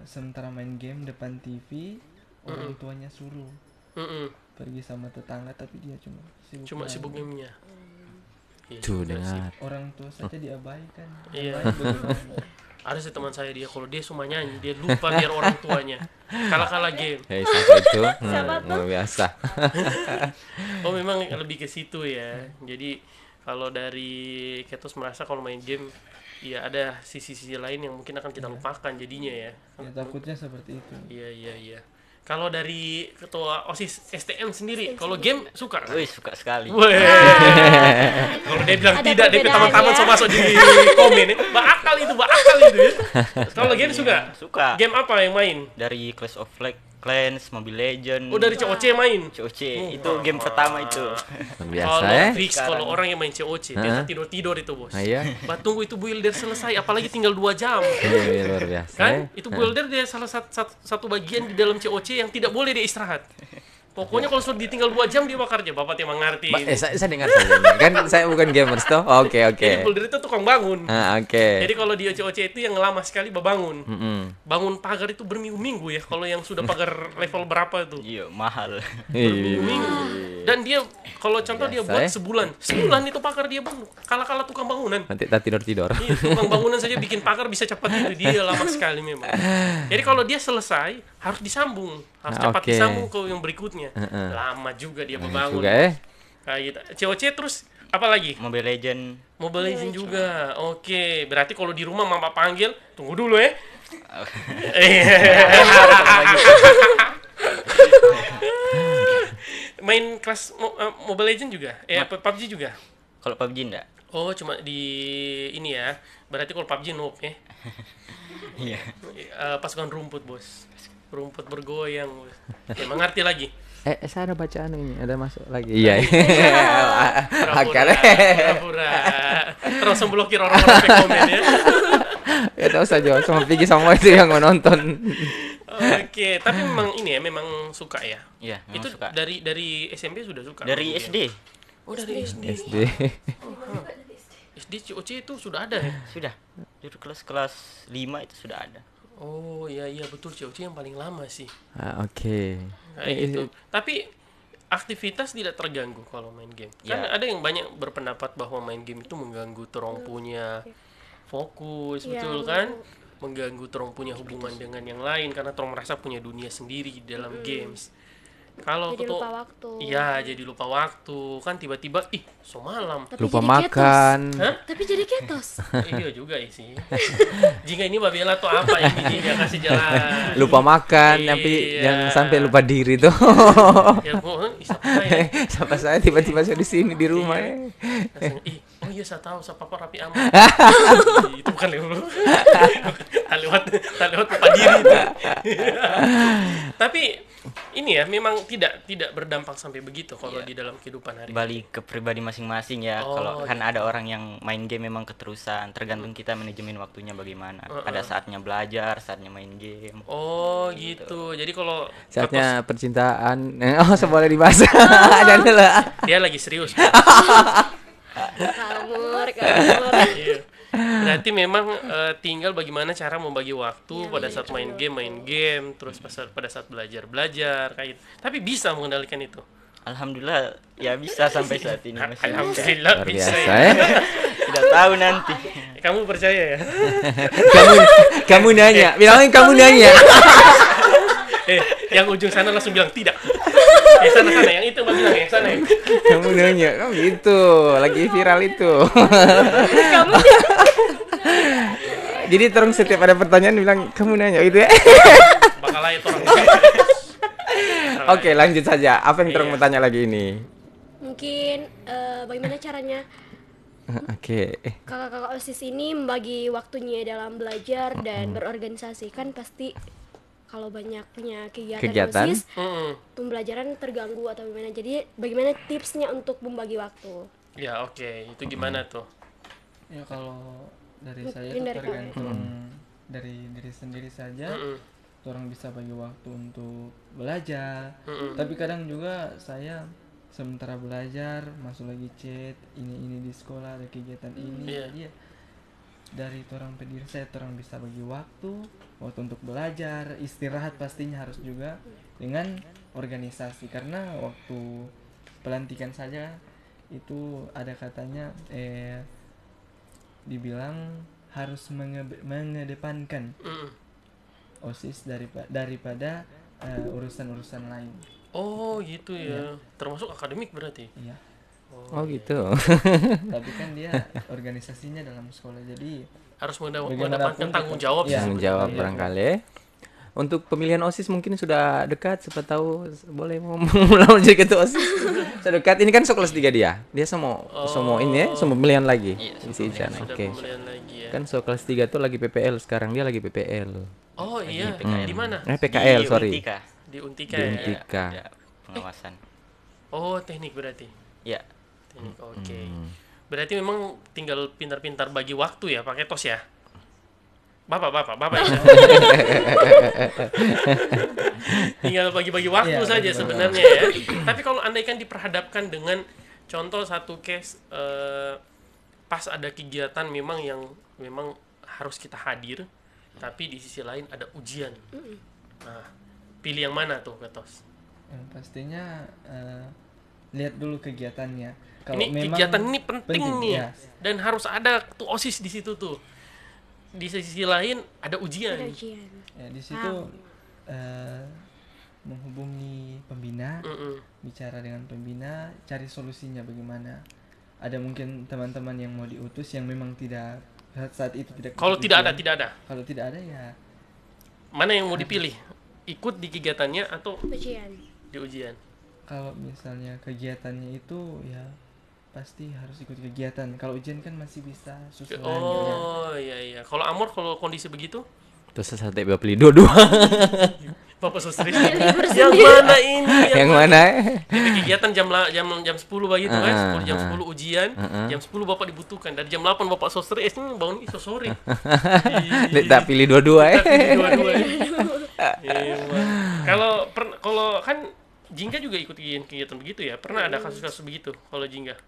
sementara main game depan TV, orang tuanya suruh Mm-mm. pergi sama tetangga, tapi dia cuma Cuma main. sibuk gamenya. Iya Tuh juga sih. dengar. Orang tua saja diabaikan. Iya. Baik bagaimana? Ada sih teman saya dia kalau dia cuma nyanyi dia lupa biar orang tuanya. Kalah game. Siapa itu? Siapa tuh? Luar biasa. Oh memang lebih ke situ ya. Jadi kalau dari Ketos merasa kalau main game ya ada sisi-sisi lain yang mungkin akan kita lupakan jadinya ya. Ya, takutnya seperti itu. Iya. Kalau dari ketua OSIS STM sendiri, kalau game suka kan? Wih, suka sekali. Weh. Kalau dia bilang Ada tidak, dia perbedaan teman-teman ya. so masuk di komen. Bakal itu ya. Kalau game suka? Suka. Game apa yang main? Dari Clash of Clans, Mobile Legend, Oh dari COC main? COC. Itu game pertama itu. Luar biasa Kalau ya. fix kalau orang yang main COC, biasa tidur-tidur itu bos. Ah, iya. Bah, tunggu itu builder selesai, apalagi tinggal 2 jam. Iya, luar biasa. Kan? ya. Itu builder dia salah satu bagian di dalam COC yang tidak boleh dia istirahat. Pokoknya kalau sudah ditinggal 2 jam dia bakar aja. Bapak emang ngerti. Saya dengar saja. Kan saya bukan gamers toh. Oke. Jadi builder itu tukang bangun. Oke. Jadi kalau di OC itu yang lama sekali bangun. Mm-mm. Bangun pagar itu berminggu-minggu ya. Kalau yang sudah pagar level berapa itu? Iya, mahal. Iya. Minggu. Dan dia kalau contoh dia Biasa, buat ya. sebulan itu pagar dia bangun. Kalah-kalah tukang bangunan. Nanti tak tidur. Iya, tukang bangunan saja bikin pagar bisa cepat itu. Dia lama sekali memang. Jadi kalau dia selesai harus disambung. Harus cepat Oke. disambung ke yang berikutnya. Lama juga dia membangun. Juga ya. Kayak gitu. COC terus apa lagi? Mobile Legend. Mobile Legends juga. Oke, berarti kalau di rumah mama panggil, tunggu dulu ya. Main kelas Mobile Legends juga? PUBG juga? Kalau PUBG enggak? Oh, cuma di ini ya. Berarti kalau PUBG noob ya. Iya. Pasukan rumput, Bos. Rumput bergoyang, Bos. Ya, mengerti lagi. Saya ada bacaan ini, ada masuk lagi. Iya. Pura-pura. Pura-pura. Terus memblokir orang-orang di komen ya. Ya tahu saja, sama Pigi sama itu yang menonton. Oke, tapi memang ini ya, memang suka ya. Iya, memang Itu suka. dari SMP sudah suka. Dari main SD. game? Oh, dari SD. SD. SD COC itu sudah ada ya? Sudah. Dari kelas 5 itu sudah ada. Oh, iya betul COC yang paling lama sih. Oke. Kayak gitu. Tapi aktivitas tidak terganggu kalau main game. Kan Ya. ada yang banyak berpendapat bahwa main game itu mengganggu terong punya fokus, Ya, betul kan? Mengganggu terong punya hubungan dengan yang lain karena terong merasa punya dunia sendiri di dalam games. Kalau Jadi ketua- lupa waktu. Iya, jadi lupa waktu. Kan tiba-tiba so malam. Tapi Lupa jadi ketos. makan. Hah? Tapi jadi ketos. Iya juga sih. Jika ini Babela atau apa yang dia kasih jalan. Lupa makan, Iya. tapi jangan sampai lupa diri tuh. Ya, siapa ya? Sama saya tiba-tiba saya di sini di rumah ya. Rasanya, oh iya saya tahu, saya papa rapi amat. Itu bukan lewat. tak lewat lupa diri itu. Tapi ini ya memang tidak berdampak sampai begitu kalau di dalam kehidupan hari. Balik ke pribadi masing-masing ya. Oh, Kalau kan ada orang yang main game memang keterusan, tergantung kita manajemen waktunya bagaimana. Ada saatnya belajar, saatnya main game. Oh gitu. Jadi kalau Saatnya percintaan. Boleh dibahas. Dan lah. dia lagi serius. Kamur. Iya. Berarti memang tinggal bagaimana cara membagi waktu pada saat main game, terus pada saat belajar kayak gitu. Tapi bisa mengendalikan itu. Alhamdulillah ya bisa sampai saat ini masih. Alhamdulillah Luar bisa. biasa Ya. ya. Tidak tahu nanti. Kamu percaya ya? Kamu nanya, bilangin kamu nanya. Yang ujung sana langsung bilang tidak. Sana yang itu Mbak bilang yang sana ya. Kamu nanya, kamu gitu, lagi viral itu. Jadi terus setiap ada pertanyaan bilang kamu nanya gitu ya. Bakal aja orang. Oke, lanjut saja. Apa yang terus Iya. mau tanya lagi ini? Mungkin bagaimana caranya Oke. kakak-kakak OSIS ini membagi waktunya dalam belajar dan berorganisasi, kan pasti kalau banyak punya Kegiatan? OSIS, Mm-mm. pembelajaran terganggu atau bagaimana. Jadi bagaimana tipsnya untuk membagi waktu? Ya oke, itu gimana tuh? Ya kalau dari saya Mungkin itu dari tergantung dari diri sendiri saja. Mm-mm. Orang bisa bagi waktu untuk belajar. Mm-mm. Tapi kadang juga saya sementara belajar masuk lagi chat ini di sekolah ada kegiatan ini. Iya. Jadi ya, dari orang pendiri saya orang bisa bagi waktu untuk belajar, istirahat pastinya harus juga dengan organisasi, karena waktu pelantikan saja itu ada katanya dibilang harus mengedepankan Mm-mm. OSIS daripada urusan-urusan lain. Oh gitu ya, termasuk akademik berarti. Iya. Oh gitu. Tapi kan dia organisasinya dalam sekolah, jadi Harus bagaimanapun mendapatkan tanggung jawab Iya. sih Tanggung sebenarnya. jawab barangkali. Untuk pemilihan OSIS mungkin sudah dekat, siapa tahu boleh mau melamar jadi ketua OSIS. Sudah dekat. Ini kan so kelas 3 dia. Dia semua ini ya, semua pemilihan lagi. Iya, Isi Ican. Sudah Oke. pemilihan lagi ya. Kan so kelas 3 tuh lagi PPL sekarang, dia lagi PPL. Oh iya, di mana? PKL, Di sorry. Untika. Di Untika Di ya. Untika. Ada pengawasan. Oh teknik berarti. Ya, Teknik, oke. Berarti memang tinggal pintar-pintar bagi waktu ya, pakai tos ya. Bapak ya. Tinggal bagi-bagi waktu Iya, saja betul. sebenarnya ya. Tapi kalau andaikan diperhadapkan dengan contoh satu case pas ada kegiatan memang yang memang harus kita hadir, tapi di sisi lain ada ujian. Nah, pilih yang mana tuh, Ketos? pastinya lihat dulu kegiatannya. Kalau Ini memang kegiatan ini penting nih, ya. dan harus ada tuh OSIS di situ tuh. Di sisi lain ada ujian. Ada ujian. Ya, di situ menghubungi pembina, Mm-mm. bicara dengan pembina, cari solusinya bagaimana. Ada mungkin teman-teman yang mau diutus yang memang tidak saat itu tidak. Kalau ikut tidak ada, ujian. tidak ada. Kalau tidak ada ya Mana yang mau dipilih? Ikut di kegiatannya atau Ujian. di ujian? kalau misalnya kegiatannya itu ya pasti harus ikut kegiatan. Kalau ujian kan masih bisa susulan. Ya. Oh iya. Kalau Amor, kalau kondisi begitu, Terus sate beli dua-dua. Bapak Sostri. Yang mana ini? Yang mana? Jadi kegiatan jam 10 begitu kan? Jam 10 ujian, jam 10 Bapak dibutuhkan. Dari jam 8 Bapak Sostri, bangun iso sore. Tak pilih dua-dua Dua-dua. Kalau kan Jingga juga ikut kegiatan begitu ya? Pernah ada kasus-kasus begitu kalau Jingga?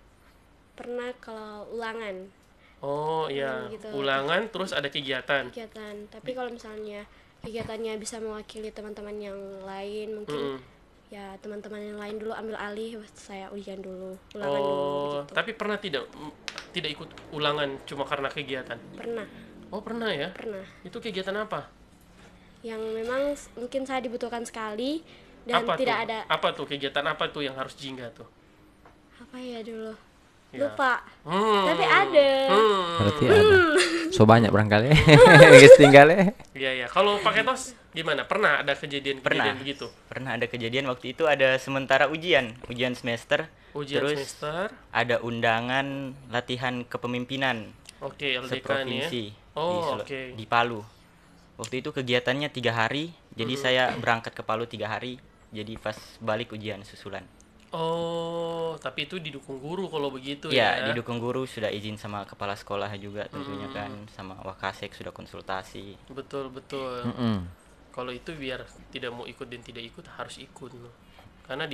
Pernah kalau ulangan Oh iya, Gitu. ulangan terus ada kegiatan. tapi kalau misalnya kegiatannya bisa mewakili teman-teman yang lain, mungkin ya teman-teman yang lain dulu ambil alih, saya ujian dulu, ulangan dulu Oh, begitu. tapi pernah tidak ikut ulangan cuma karena kegiatan? Pernah Oh, pernah ya? Itu kegiatan apa? yang memang mungkin saya dibutuhkan sekali dan Apa tidak tuh? ada Apa tuh kegiatan apa tuh yang harus Jingga tuh? apa ya dulu, Ya. lupa, tapi ada. Berarti ada. So banyak barangkali. Guys tinggal ya. Iya. Kalau pakai tos gimana? Pernah ada kejadian pernah. begitu? Pernah ada kejadian waktu itu ada sementara ujian semester. Ujian terus semester. ada undangan latihan kepemimpinan Oke, LDK nih ya. seprovinsi Oh, oke. di Palu. Waktu itu kegiatannya 3 hari, jadi saya berangkat ke Palu 3 hari, jadi pas balik ujian susulan. Oh, tapi itu didukung guru kalau begitu Ya, ya. didukung guru, sudah izin sama kepala sekolah juga tentunya kan, sama Wakasek sudah konsultasi. Betul. Kalau itu biar tidak mau ikut dan tidak ikut harus ikut. Karena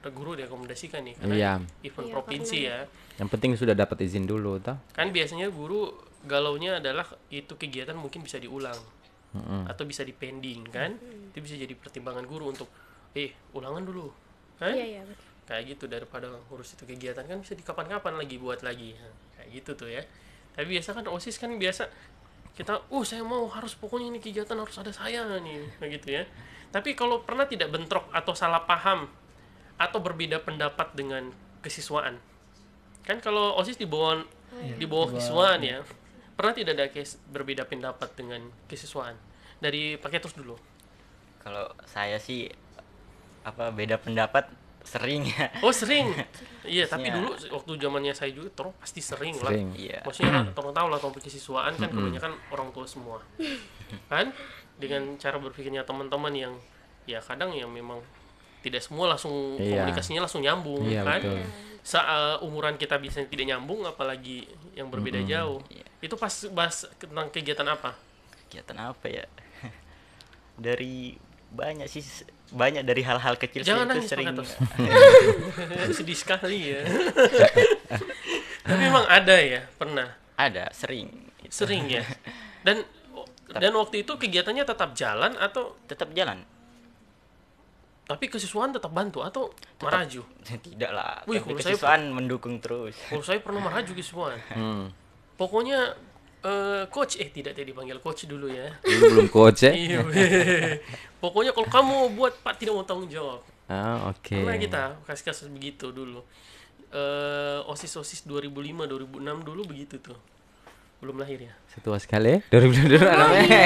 guru direkomendasikan nih, karena Iya. event Iya, provinsi ya. Yang penting sudah dapat izin dulu toh. Kan biasanya guru galaunya adalah itu kegiatan mungkin bisa diulang atau bisa dipending kan. Itu bisa jadi pertimbangan guru untuk ulangan dulu kan. Iya betul. Kayak gitu, daripada ngurus itu kegiatan kan bisa di kapan-kapan lagi buat lagi. Nah, kayak gitu tuh ya. Tapi biasa kan OSIS kan biasa kita saya mau harus pokoknya ini kegiatan harus ada saya nih kayak gitu ya. Tapi kalau pernah tidak bentrok atau salah paham atau berbeda pendapat dengan kesiswaan, kan kalau OSIS di bawah kesiswaan ya, pernah tidak ada case berbeda pendapat dengan kesiswaan? Dari Paketos dulu. Kalau saya sih beda pendapat Sering ya. Oh sering. Iya, tapi Biasanya- dulu waktu zamannya saya juga torong pasti sering lah. Sering. Iya. Maksudnya torong tahu lah topik kesiswaan kan kebanyakan orang tua semua. Kan dengan cara berpikirnya teman-teman yang ya kadang yang memang tidak semua langsung Iya. komunikasinya langsung nyambung Iya, kan. betul. Umuran kita bisa tidak nyambung apalagi yang berbeda jauh. Iya. Itu pas bahas tentang kegiatan apa? Kegiatan apa ya? Dari banyak sih, banyak dari hal-hal kecil Jangan sih itu nangis, sering. Pak Sedih sekali ya. Tapi memang ada ya, pernah. Ada, sering. Sering ya. Dan waktu itu kegiatannya tetap jalan atau Tetap jalan. tapi kesiswaan tetap bantu atau meraju? Tidak lah. Wih, Tapi kalau saya- kesiswaan mendukung terus. Kalau saya pernah meraju kesiswaan. Pokoknya coach tidak dipanggil coach dulu ya. Dulu belum coach ya. Iya. Pokoknya kalau kamu buat Pak tidak mau tanggung jawab. Ah, oke. Pernah kita kasus begitu dulu. OSIS 2005 2006 dulu begitu tuh. Belum lahir ya. Setua sekali. 2022 namanya.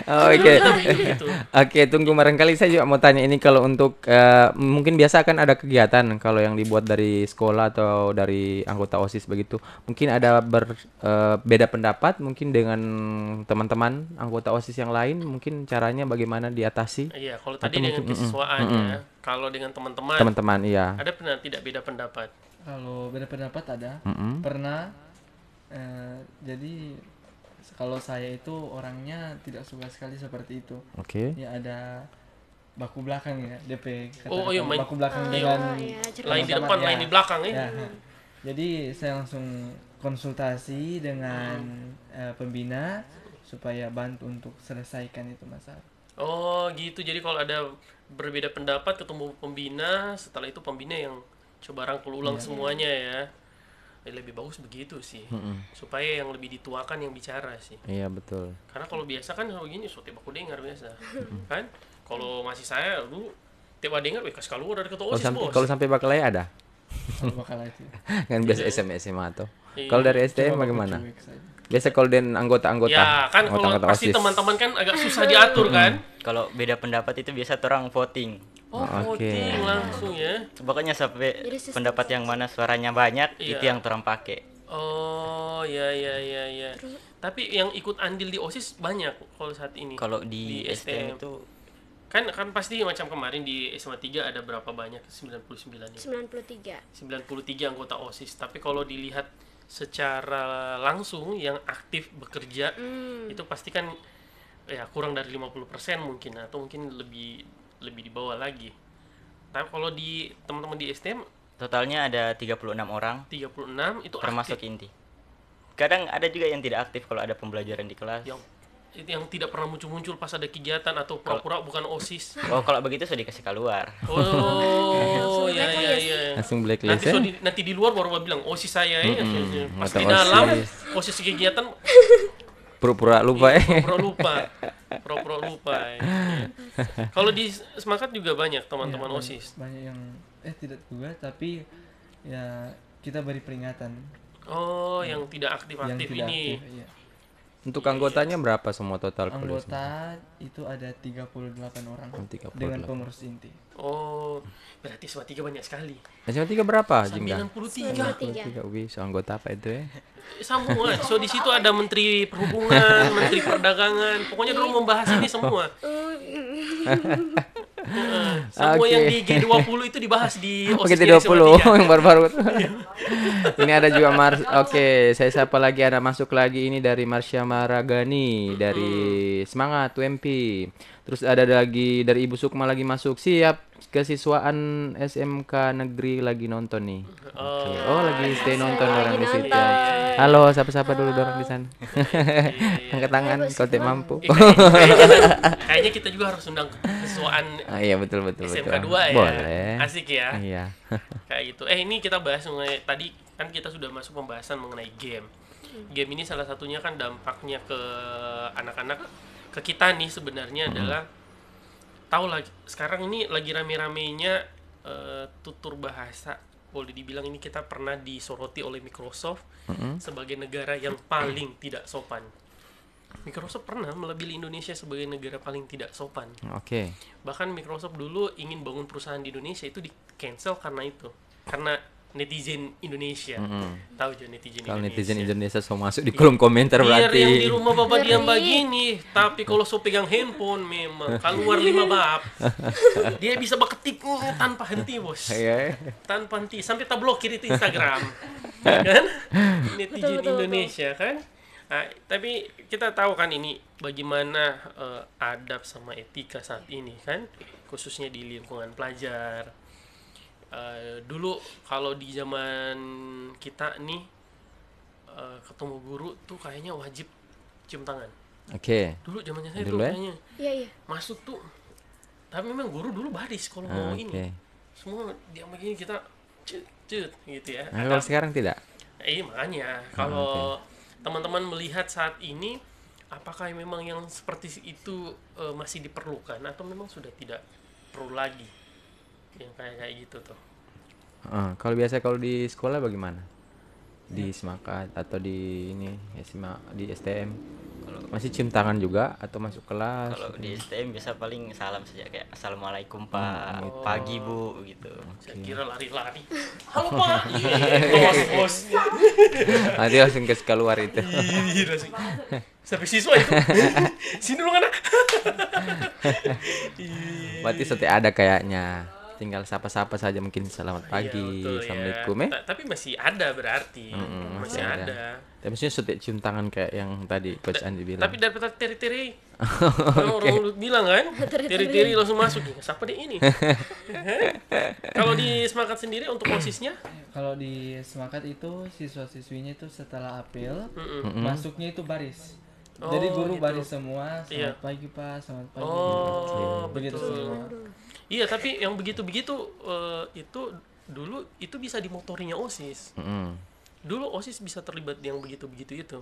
Oh, oke. Begitu. Oke, tunggu barangkali saya juga mau tanya ini kalau untuk mungkin biasa kan ada kegiatan kalau yang dibuat dari sekolah atau dari anggota OSIS begitu. Mungkin ada beda pendapat mungkin dengan teman-teman anggota OSIS yang lain, mungkin caranya bagaimana diatasi? Iya, kalau Atau tadi dengan mungkin- kesiswaan ya. Kalau dengan teman-teman Teman-teman, iya. ada pernah tidak beda pendapat? Kalau beda pendapat ada. Mm-mm. Pernah jadi kalau saya itu orangnya tidak suka sekali seperti itu. Oke. Ya ada baku belakang ya, DP Oh, iya, main- baku belakang Oh, dengan iya, cerita. Lain di sama- depan, ya. lain di belakang ya. Ya. Jadi saya langsung konsultasi dengan pembina supaya bantu untuk selesaikan itu masalah. Oh, gitu. Jadi kalau ada berbeda pendapat ketemu pembina, setelah itu pembina yang coba rangkul ulang semuanya ya. Lebih bagus begitu sih. Supaya yang lebih dituakan yang bicara sih. Iya, betul. Karena kalau biasa kan kalau gini so tiba aku dengar biasa. Kan? Kalau masih saya dulu tiba dengar kasih keluar dari ketua Kalau OSIS, sampai Bos. kalau sampai bakalai ada? Kalau bakal itu. Kan biasa SMA atau. Iya. Kalau dari STM Coba bagaimana? cuek saja. Biasa kalau dan anggota-anggota. Ya, kan kalau anggota-anggota pasti OSIS. teman-teman kan agak susah diatur kan? Kalau beda pendapat itu biasa orang voting. Oh, Oke. voting langsung ya. Pokoknya sampai Jadi sistem pendapat yang mana suaranya banyak Iya. itu yang orang pakai. Oh, ya. Tapi yang ikut andil di OSIS banyak kalau saat ini. Kalau di STM itu kan pasti macam kemarin di SMA 3 ada berapa banyak? 99 ya. 93. 93 anggota OSIS. Tapi kalau dilihat secara langsung yang aktif bekerja itu pasti kan ya kurang dari 50% mungkin atau mungkin lebih di bawah lagi. Tapi kalau di teman-teman di STM totalnya ada 36 orang 36 itu termasuk aktif. inti. Kadang ada juga yang tidak aktif kalau ada pembelajaran di kelas. Yang tidak pernah muncul-muncul pas ada kegiatan atau pura-pura bukan OSIS. Oh, kalau begitu sudah dikasih keluar. Oh, Langsung ya. blacklist. Langsung blacklist ya. Nanti di luar baru bilang OSIS saya ya. Pas atau di dalam OSIS. OSIS kegiatan Pura-pura lupa ya. pura-pura lupa. Ya. Kalau di Semangat juga banyak teman-teman Ya, OSIS. banyak yang tidak juga tapi ya kita beri peringatan Oh, yang tidak yang aktif-aktif tidak ini. aktif, iya. Untuk anggotanya berapa semua total kalau di sini? Anggota itu ada 38 orang 38. dengan pengurus inti. Oh, berarti SMA 3 banyak sekali. SMA 3 berapa, Jingga? 93. 93. Wih, so anggota apa itu ya? Semua. So di situ ada Menteri Perhubungan, Menteri Perdagangan. Pokoknya dulu membahas ini semua. Semua Oke. yang di G20 itu dibahas di Oke, OSIS 20 yang baru-baru. Ini ada juga Oke, saya sapa lagi, ada masuk lagi ini dari Marsha Maragani dari Semangat UMP. Terus ada lagi dari Ibu Sukma lagi masuk. Siap kesiswaan SMK Negeri lagi nonton nih. Oke. Oh, lagi stay nonton orang di situ. Halo, siapa-siapa dulu dorang di sana. Angkat tangan kalau tidak mampu. Kayaknya kita juga harus undang kesiswaan Ah, iya betul betul SMK betul. 2 ya. Boleh. Asik ya. Iya. Kayak gitu. Ini kita bahas mengenai tadi kan kita sudah masuk pembahasan mengenai game. Game ini salah satunya kan dampaknya ke anak-anak, ke kita nih sebenarnya adalah tahu lah sekarang ini lagi rame-ramenya tutur bahasa. Boleh dibilang ini kita pernah disoroti oleh Microsoft sebagai negara yang paling tidak sopan. Microsoft pernah melabeli Indonesia sebagai negara paling tidak sopan. Oke. Bahkan Microsoft dulu ingin bangun perusahaan di Indonesia itu di cancel karena itu. Karena netizen Indonesia. Tahu aja netizen Kalau Indonesia. netizen Indonesia semua masuk di kolom komentar Biar berarti. yang di rumah bapak Ngeri. diam begini, tapi kalau so pegang handphone memang keluar 5 bab. Dia bisa berketik tanpa henti, Bos. Iya. Tanpa henti sampai tak blokir itu Instagram. Kan? Netizen Betul. Indonesia kan. Nah, tapi kita tahu kan ini bagaimana adab sama etika saat ini kan, khususnya di lingkungan pelajar. Dulu kalau di zaman kita nih ketemu guru tuh kayaknya wajib cium tangan. Oke. Dulu zamannya saya Dulu tuh ya? kayaknya Iya, iya. masuk tuh. Tapi memang guru dulu baris kalau mau Oke. ini. Semua dia begini kita cut gitu ya. Nah, kalau sekarang tidak. Makanya kalau teman-teman melihat saat ini apakah memang yang seperti itu masih diperlukan atau memang sudah tidak perlu lagi yang kayak gitu tuh. Kalau biasa kalau di sekolah bagaimana? Di Semakat atau di ini di STM? Masih cium tangan juga atau masuk kelas? Kalau di STM biasa paling salam saja kayak assalamualaikum Pak, pagi Bu gitu. Saya kira lari-lari. Halo Pak. Bos. Nanti langsung ke keluar itu. Ih, langsung. Sampai siswa itu. Sini dulu anak. Berarti setiap ada kayaknya. Tinggal sapa-sapa saja mungkin selamat pagi, Iya, betul, assalamualaikum ya. Tapi masih ada berarti. Masih ada. ada. Tapi maksudnya setiap cium tangan kayak yang tadi Coach Andi bilang. Tapi dapat teri-teri. Orang bilang kan, teri-teri langsung masuk. Siapa deh ini? Kalau di Semangat sendiri untuk OSIS-nya? Kalau di Semakat itu siswa-siswinya itu setelah apel masuknya itu baris. Jadi guru gitu. baris semua, selamat Iya. pagi Pak, selamat pagi. Oh, Begitu betul. semua. Iya, tapi yang begitu-begitu itu dulu itu bisa dimotorinya OSIS. Dulu OSIS bisa terlibat yang begitu-begitu itu.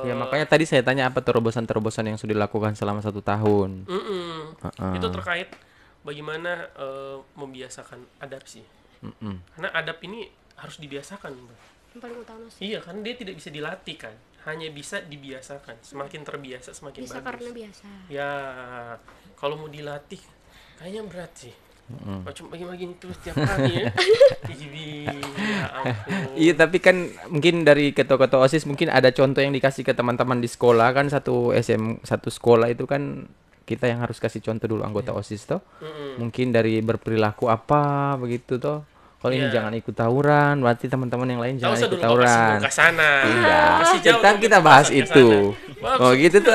Ya makanya tadi saya tanya apa terobosan-terobosan yang sudah dilakukan selama 1 tahun. Itu terkait bagaimana membiasakan adab sih. Karena adab ini harus dibiasakan. Bro. Yang paling utama sih. Iya, kan dia tidak bisa dilatih kan. Hanya bisa dibiasakan. Semakin terbiasa semakin Bisa bagus. karena biasa. Ya, kalau mau dilatih kayaknya berat sih. Macam bagi-bagi terus tiap hari ya. Ya ampun. Iya tapi kan mungkin dari ketua-ketua OSIS mungkin ada contoh yang dikasih ke teman-teman di sekolah kan satu sekolah itu kan kita yang harus kasih contoh dulu anggota OSIS toh. Mungkin dari berperilaku apa begitu toh. Kalau ini Iya. jangan ikut tawuran, berarti teman-teman yang lain Tahu jangan saya ikut dulu nggak kasih tawuran. ke sana. Iya, Masih jauh kita dulu kita bahas ke itu. sana. Oh gitu tuh.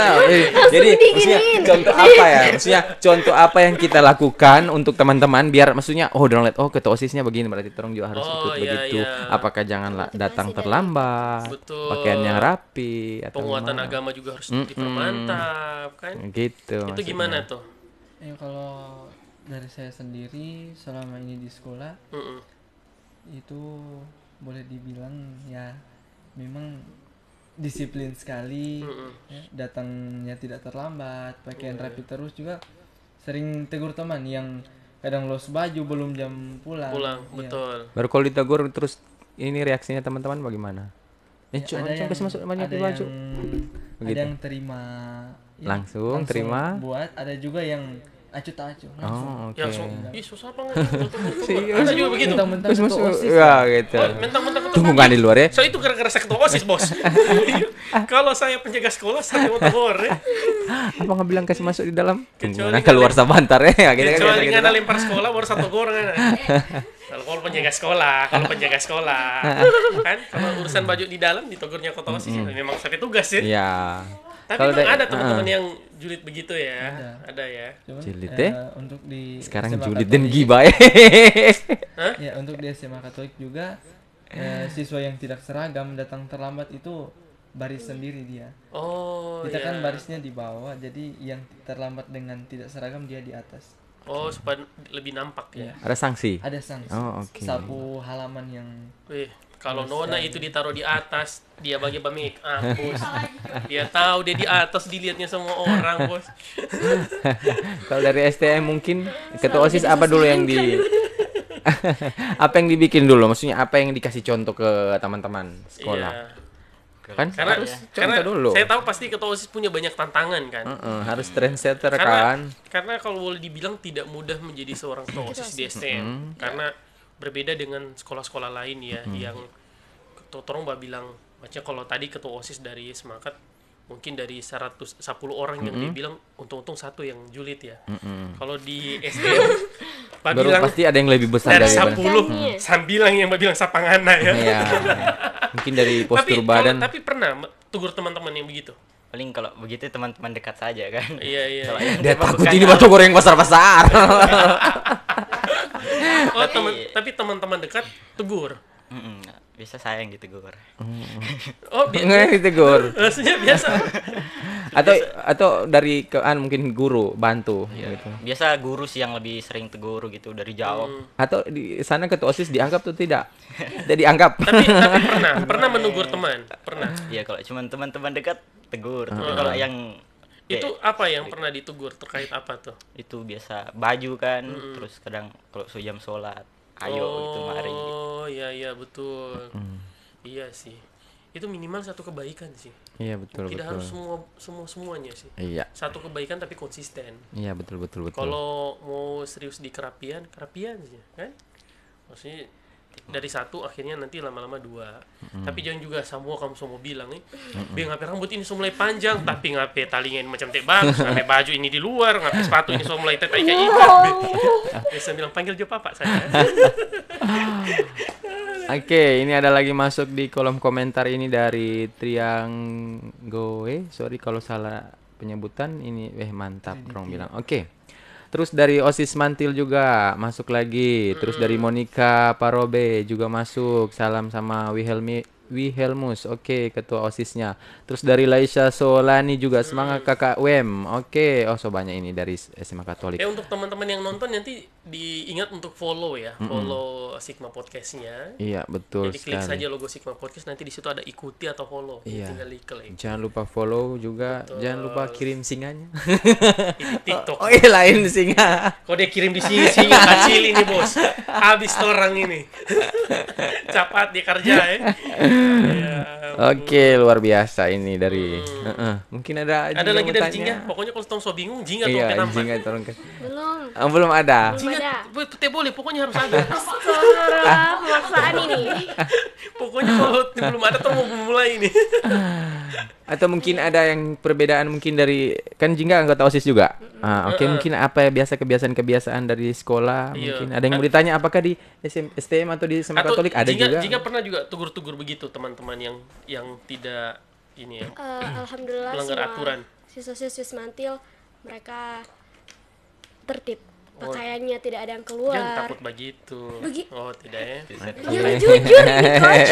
Jadi maksudnya contoh apa ya? Maksudnya contoh apa yang kita lakukan untuk teman-teman biar maksudnya udah ngeliat ketua OSISnya begini berarti orang juga harus ikut iya, begitu. iya. Apakah jangan datang terlambat, Betul. pakaian yang rapi atau Penguatan gimana? agama juga harus dipermantap kan. Gitu. Itu maksudnya. gimana tuh? Ya kalau dari saya sendiri selama ini di sekolah itu boleh dibilang ya memang disiplin sekali, ya, datangnya tidak terlambat, pakaian rapi terus juga sering tegur teman yang kadang los baju belum jam pulang. Pulang, Ya. betul. Baru kalau ditegur terus ini reaksinya teman-teman bagaimana? Ya, Coba kasih masuk banyak ada baju. yang ada yang terima ya, Langsung terima. buat, ada juga yang acuh tak acuh langsung. Oh, oke. Ya langsung, ih susah banget. Serius? Ada juga begitu. Mentang-mentang Terus ketua masuk OSIS. ya gitu. Mentang-mentang ketua Tunggu nggak di luar ya? So itu gara-gara saya ketua OSIS, Bos. Kalau saya penjaga sekolah, saya mau tegur ya. Apa nggak bilang kasih masuk di dalam? Tunggu Kecuali nah keluar sebentar ya. Gitu kan Kecuali biasa ngana gitu. lempar sekolah baru satu gor ngana. Kalau penjaga sekolah, kan kalau urusan baju di dalam ditogornya ketua OSIS memang sampai tugas ya. Iya. Tapi Kalau memang da- ada teman-teman yang julid begitu ya. Ada ya. Cuman, Julid, untuk di Sekarang SMA julid dan Katolik- gibah ya. Ya, untuk di SMA Katolik juga siswa yang tidak seragam datang terlambat itu baris sendiri dia. Oh, Kita ya. kan barisnya di bawah, jadi yang terlambat dengan tidak seragam dia di atas. Oh, supaya lebih nampak ya. Ada sanksi. Ada sanksi. Oh, oke. Sapu halaman yang Wih, kalau Nona itu ditaruh di atas, dia bagi make up, Bos. Dia tahu dia di atas dilihatnya semua orang, Bos. Kalau dari STM mungkin ketua OSIS apa dulu yang di apa yang dibikin dulu? Maksudnya apa yang dikasih contoh ke teman-teman sekolah? Iya. Kan Karena harus karena contoh dulu. saya tahu pasti ketua OSIS punya banyak tantangan kan. Harus trendsetter Karena kan. karena kalau boleh dibilang tidak mudah menjadi seorang ketua OSIS di STM karena berbeda dengan sekolah-sekolah lain ya yang orang bilang macam kalau tadi ketua OSIS dari Semangat mungkin dari 110 orang yang dia bilang untung-untung satu yang julid ya. Kalau di STM Mbak Baru bilang pasti ada yang lebih besar dari daripada. 10 sambilan yang Mbak bilang sapangana ya. Iya. Mungkin dari Tapi postur badan. tapi pernah tegur teman-teman yang begitu. Paling kalau begitu teman-teman dekat saja kan. Iya iya. Kalau yang Dia tembak takut bukan ini kan. batu goreng pasar-pasar. Oh, tapi teman-teman dekat tegur. Biasa saya yang ditegur. Oh, Nggak ditegur. maksudnya biasa. Atau dari mungkin guru bantu Iya. gitu. Biasa guru sih yang lebih sering tegur gitu dari jauh. Atau di sana ketua OSIS dianggap tuh tidak? Tidak dianggap. tapi pernah menegur teman. Pernah. Iya, kalau cuma teman-teman dekat tegur. Tapi kalau yang Itu apa yang pernah ditegur terkait apa tuh? itu biasa baju kan, terus kadang kalau jam sholat, ayo gitu mari. Oh, iya iya betul. Iya sih. Itu minimal satu kebaikan sih. Iya betul Tidak betul. harus semuanya sih. Iya. Satu kebaikan tapi konsisten. Iya betul betul betul. Kalau mau serius di kerapian sih, kan? Maksudnya dari satu akhirnya nanti lama-lama dua. Tapi jangan juga kamu semua bilang nih, "Bang, ngapain rambut ini sudah mulai panjang, tapi ngapain talinya ini macam teh bagus, ngapain baju ini di luar, ngapain sepatu ini sudah mulai kayak ikan." Biasa bilang panggil jo papa saya. Oke, ini ada lagi masuk di kolom komentar ini dari Trianggoe. Sorry kalau salah penyebutan ini. Mantap, orang bilang. Oke. Terus dari Osis Mantil juga masuk lagi. Terus dari Monica Parobe juga masuk. Salam sama Wihelmus. Oke, ketua OSISnya. Terus dari Laisha Solani juga semangat Kakak Wem. Oke. Oh, so banyak ini dari SMA Katolik. Untuk teman-teman yang nonton nanti diingat untuk follow ya, follow Sigma Podcast-nya. Iya, betul Jadi klik sekali. saja logo Sigma Podcast, nanti di situ ada ikuti atau follow. Iya. Tinggal diklik. Jangan lupa follow juga. Jangan lupa kirim singanya. Di TikTok. Oh, iya lain singa. Kok dia kirim di sini singa kecil ini bos, habis orang ini. Cepat dia kerja ya. Ya, Oke, luar biasa ini dari. Mungkin ada ada lagi dari tanya. Jingga. Pokoknya kalau tong so bingung, Jingga tuh Iya, kenapa? Jingga tolong ke. Belum. Belum ada. Ada. Teh boleh, pokoknya harus ada. Astagfirullah, pemaksaan ini. Pokoknya kalau belum ada tuh mau mulai ini. Atau mungkin ada yang perbedaan mungkin dari kan Jingga anggota OSIS juga. Oke, mungkin apa ya biasa kebiasaan-kebiasaan dari sekolah, Iya. mungkin ada yang mau ditanya apakah di STM atau di SMA Atau Katolik ada juga. Jingga pernah juga tugur-tugur begitu teman-teman yang tidak ini ya. Alhamdulillah Melanggar semua aturan. siswa-siswi Mantil mereka tertib. Pakaiannya tidak ada yang keluar. Jangan takut begitu. Oh, tidak ya. Ya jujur ini coach.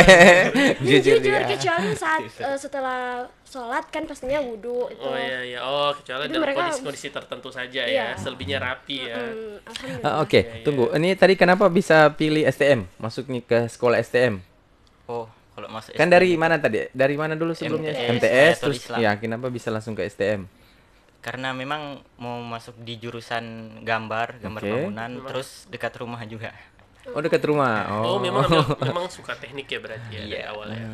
Jujur Jujur dia. kecuali saat setelah sholat kan pastinya wudhu itu. Oh iya iya. Oh, kecuali Itu dalam mereka- kondisi-kondisi tertentu saja Iya. ya. Selebihnya rapi ya. Alhamdulillah. Oke, tunggu. Ini tadi kenapa bisa pilih STM? Masuk nih ke sekolah STM? Oh, kalau masuk Kan SD, dari mana tadi? Dari mana dulu sebelumnya? MTS, MTS, terus Islam. ya kenapa bisa langsung ke STM? karena memang mau masuk di jurusan gambar Oke. bangunan, terus dekat rumah juga. Oh, dekat rumah. Oh, Oh, memang suka teknik ya berarti ya dari Iya. awal ya.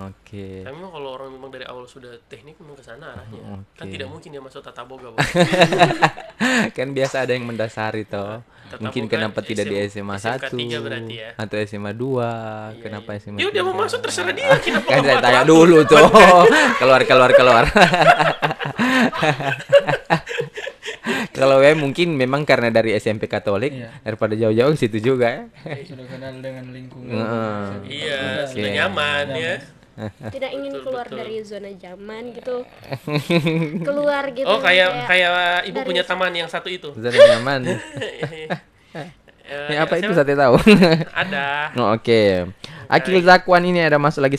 Oke. Tapi memang kalau orang memang dari awal sudah teknik memang ke sana arahnya. Kan Oke. tidak mungkin dia masuk tata boga, Bos. Kan biasa ada yang mendasari toh. Tata Mungkin boga kenapa tidak di SMA 1 SMK 3 berarti ya. atau SMA 2, kenapa SMA Ya udah mau 3? masuk terserah dia. Kenapa Kan kamu saya atur tanya aku? dulu tuh. keluar. Kalau mungkin memang karena dari SMP Katolik Iya. daripada jauh-jauh ke situ juga ya. Sudah kenal dengan lingkungan. Iya, sudah Oke. nyaman ya. Tidak ingin Betul, keluar betul. dari zona zaman gitu. Keluar gitu. Oh, kayak ibu dari- punya teman yang satu itu. Zona nyaman. Ini apa itu siapa? saya tahu. Ada. Oh, oke. Akil Zakwan ini ada masuk lagi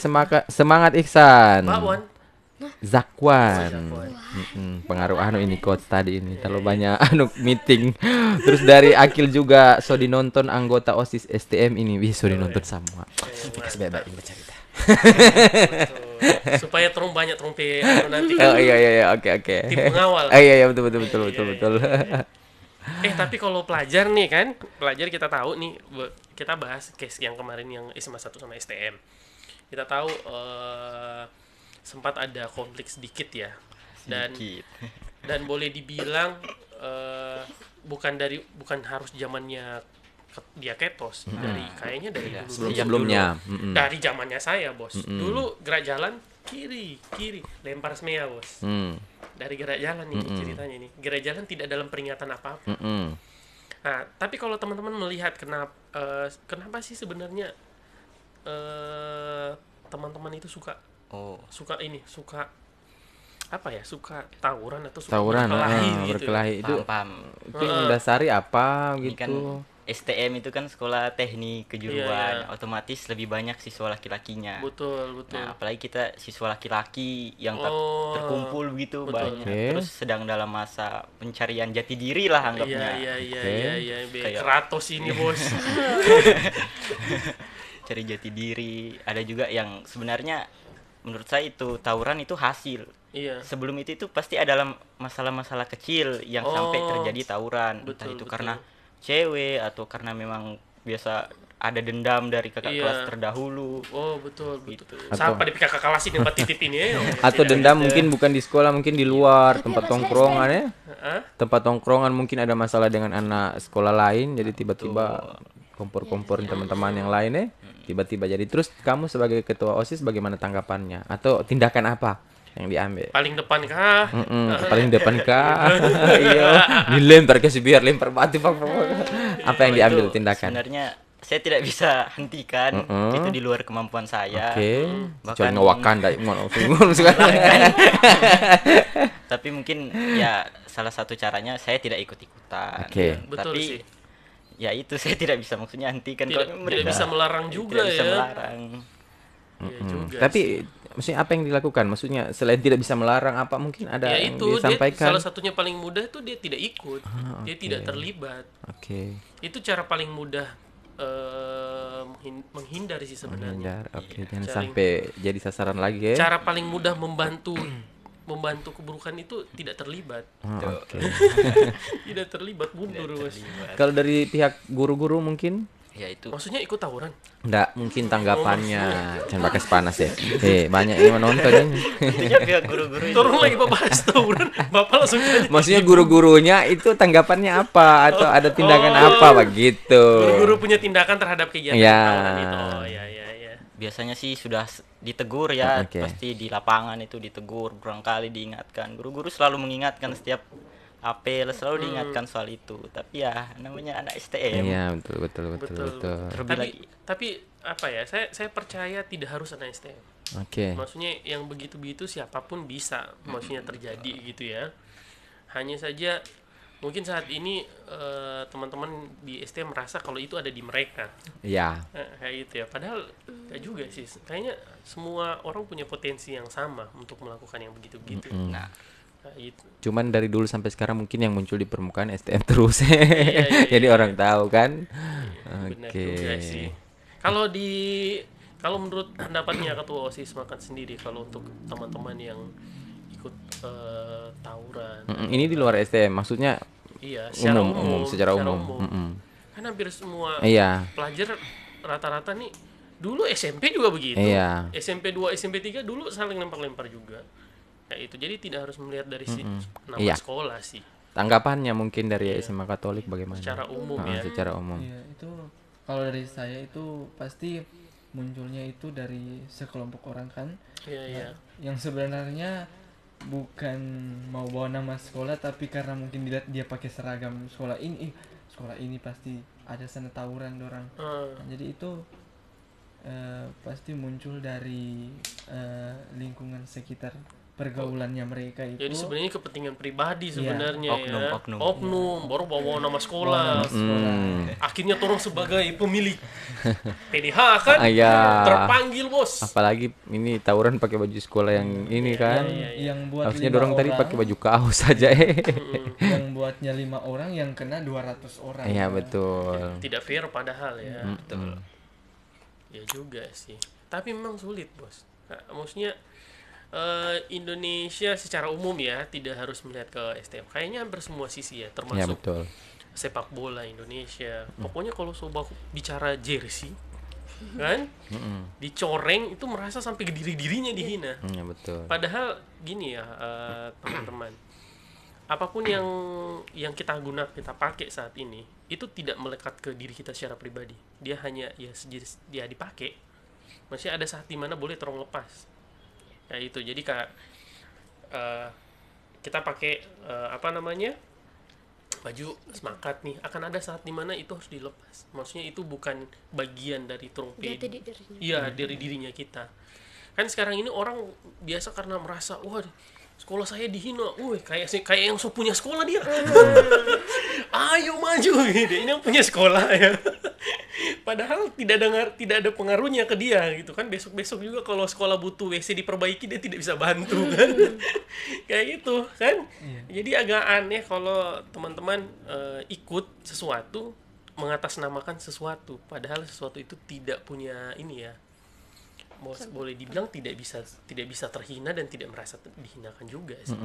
semangat Ihsan. Pak Wan. Zakwan. Pengaruh ini coach tadi ini terlalu banyak meeting. Terus dari Akil juga so dinonton anggota OSIS STM ini. Wih, so dinonton semua. Baik-baik ini cerita. Supaya terung banyak terung nanti Oh kan iya oke. tim pengawal. Iya betul. Tapi kalau pelajar nih kan, pelajar kita tahu nih, kita bahas case yang kemarin yang SMA 1 sama STM. Kita tahu sempat ada konflik sedikit ya. Dan Sedikit. dan boleh dibilang bukan harus zamannya dia ketos, kayaknya dari Iya, dulu Sebelumnya. dari zamannya saya, Bos. Dulu gerak jalan kiri lempar semea, Bos. Dari gerak jalan ini ceritanya ini. Gerak jalan tidak dalam peringatan apa-apa. Nah, tapi kalau teman-teman melihat kenapa sih sebenarnya teman-teman itu suka Oh, suka apa ya, suka tawuran atau suka Tawuran, berkelahi gitu. berkelahi itu paham. itu mendasari apa Ini kan gitu. STM itu kan sekolah teknik kejuruan, Iya. otomatis lebih banyak siswa laki-lakinya. Betul. Nah, apalagi kita siswa laki-laki yang Oh, terkumpul begitu betul. banyak. Oke. Terus sedang dalam masa pencarian jati diri lah anggapnya. Iya. Kayak- Kratos ini, Bos. Cari jati diri. Ada juga yang sebenarnya menurut saya itu tawuran itu hasil. Iya. Sebelum itu pasti adalah masalah-masalah kecil yang sampai Oh, terjadi tawuran. Entah betul, itu betul. karena cewek atau karena memang biasa ada dendam dari kakak Iya. kelas terdahulu. Oh, betul. Atau- Sampai di kakak kelas ini Mbak Titip ini ya. Atau Tidak dendam gitu. mungkin bukan di sekolah, mungkin di luar Tapi tempat apa sih tongkrongan ya. Hah? Tempat tongkrongan mungkin ada masalah dengan anak sekolah lain, jadi tiba-tiba kompor-komporin teman-teman yang lain ya. Tiba-tiba jadi. Terus kamu sebagai ketua OSIS bagaimana tanggapannya? Atau tindakan apa yang diambil? Paling depan kah? Paling depan kah? Iya, dilempar ke si biar lempar batu. Apa yang Kalau diambil itu tindakan? Sebenarnya saya tidak bisa hentikan. Itu di luar kemampuan saya. Oke, Bahkan- kecuali ngewakanda, Tapi mungkin ya salah satu caranya saya tidak ikut-ikutan. Oke. Betul Tapi sih. ya itu saya tidak bisa maksudnya hentikan. Tidak, Kalau tidak bisa melarang juga tidak bisa ya. melarang. Iya juga Tapi sih. maksudnya apa yang dilakukan? Maksudnya selain tidak bisa melarang apa mungkin ada Ya yang itu dia disampaikan? salah satunya paling mudah itu dia tidak ikut. Dia tidak terlibat. Oke. Itu cara paling mudah menghindari sih sebenarnya. Menghindar. Oke, jangan Cari- sampai jadi sasaran lagi ya. Cara paling mudah membantu keburukan itu tidak terlibat. Oke. Tidak terlibat, mundur, Bos. Kalau dari pihak guru-guru mungkin Ya itu. Maksudnya ikut tawuran? enggak, mungkin tanggapannya jangan pakai panas ya. Banyak yang menonton ini. Tentunya pihak guru-guru itu. Turun lagi Bapak bahas tawuran, Bapak langsung jadi Maksudnya guru-gurunya itu tanggapannya apa atau ada tindakan apa begitu? guru-guru punya tindakan terhadap kegiatan Ya. tawuran itu. Oh, ya. Biasanya sih sudah ditegur ya, Oke. pasti di lapangan itu ditegur berulang kali, diingatkan. Guru-guru selalu mengingatkan setiap apel, selalu diingatkan soal itu. Tapi ya namanya anak STM. Iya, betul. Betul. Terlebih Tapi, lagi. tapi apa ya? Saya percaya tidak harus anak STM. Oke. Maksudnya yang begitu-begitu siapapun bisa, maksudnya terjadi gitu ya. Hanya saja mungkin saat ini teman-teman di STM merasa kalau itu ada di mereka. Iya. Kayak gitu ya. Padahal enggak juga sih. Kayaknya semua orang punya potensi yang sama untuk melakukan yang begitu-begitu. Nah, Kayak gitu. Cuman dari dulu sampai sekarang mungkin yang muncul di permukaan STM terus. Iya, Jadi orang tahu kan. Benar Oke. juga sih. Kalau menurut pendapatnya Ketua OSIS makan sendiri, kalau untuk teman-teman yang ikut tawuran, Ini di luar STM, maksudnya iya, secara umum, secara umum. Kan hampir semua Iya. pelajar rata-rata nih dulu SMP juga begitu. Iya. SMP 2, SMP 3 dulu saling lempar-lempar juga. Kayak itu. Jadi tidak harus melihat dari nama Iya. sekolah sih, Tanggapannya mungkin dari SMA Katolik bagaimana? secara umum ya. Secara umum. Iya, itu kalau dari saya itu pasti munculnya itu dari sekelompok orang kan Iya, iya. yang sebenarnya bukan mau bawa nama sekolah, tapi karena mungkin dilihat dia pakai seragam sekolah ini pasti ada sana tawuran dorang. Nah, jadi itu pasti muncul dari lingkungan sekitar pergaulannya mereka itu. Jadi sebenarnya kepentingan pribadi Iya. sebenarnya ya. Oknum. Baru bawa nama sekolah. Sekolah. Akhirnya turun sebagai pemilik PDH kan Iya. terpanggil, Bos. Apalagi ini tawuran pakai baju sekolah yang ini kan. Yang buat Harusnya 5 dorong tadi orang, pakai baju kaos saja. yang buatnya 5 orang yang kena 200 orang. Iya, betul. Tidak fair padahal ya. betul. Ya juga sih. Tapi memang sulit, Bos. Nah, maksudnya Indonesia secara umum ya tidak harus melihat ke STM. Kayaknya hampir semua sisi ya, Iya, termasuk betul. sepak bola Indonesia. Pokoknya kalau sobat bicara jersey, kan? Mm-mm. Dicoreng itu merasa sampai ke diri-dirinya dihina. Ya betul. Padahal gini ya, teman-teman, apapun yang kita pakai saat ini itu tidak melekat ke diri kita secara pribadi. Dia hanya dia dipakai. Maksudnya ada saat dimana boleh lepas. Ya itu. Jadi kayak kita pakai baju semangat nih, akan ada saat dimana itu harus dilepas. Maksudnya itu bukan bagian dari Jati dirinya. iya, dari dirinya kita. Kan sekarang ini orang biasa karena merasa, wah sekolah saya dihina, kayak yang so punya sekolah dia. Ayo maju gitu. Ini yang punya sekolah ya. Padahal tidak ada pengaruhnya ke dia gitu kan. Besok juga kalau sekolah butuh WC diperbaiki, dia tidak bisa bantu kan. Kayak gitu kan. Jadi agak aneh kalau teman-teman ikut sesuatu, mengatasnamakan sesuatu, padahal sesuatu itu tidak punya ini ya. Boleh dibilang tidak bisa terhina dan tidak merasa dihinakan juga sih.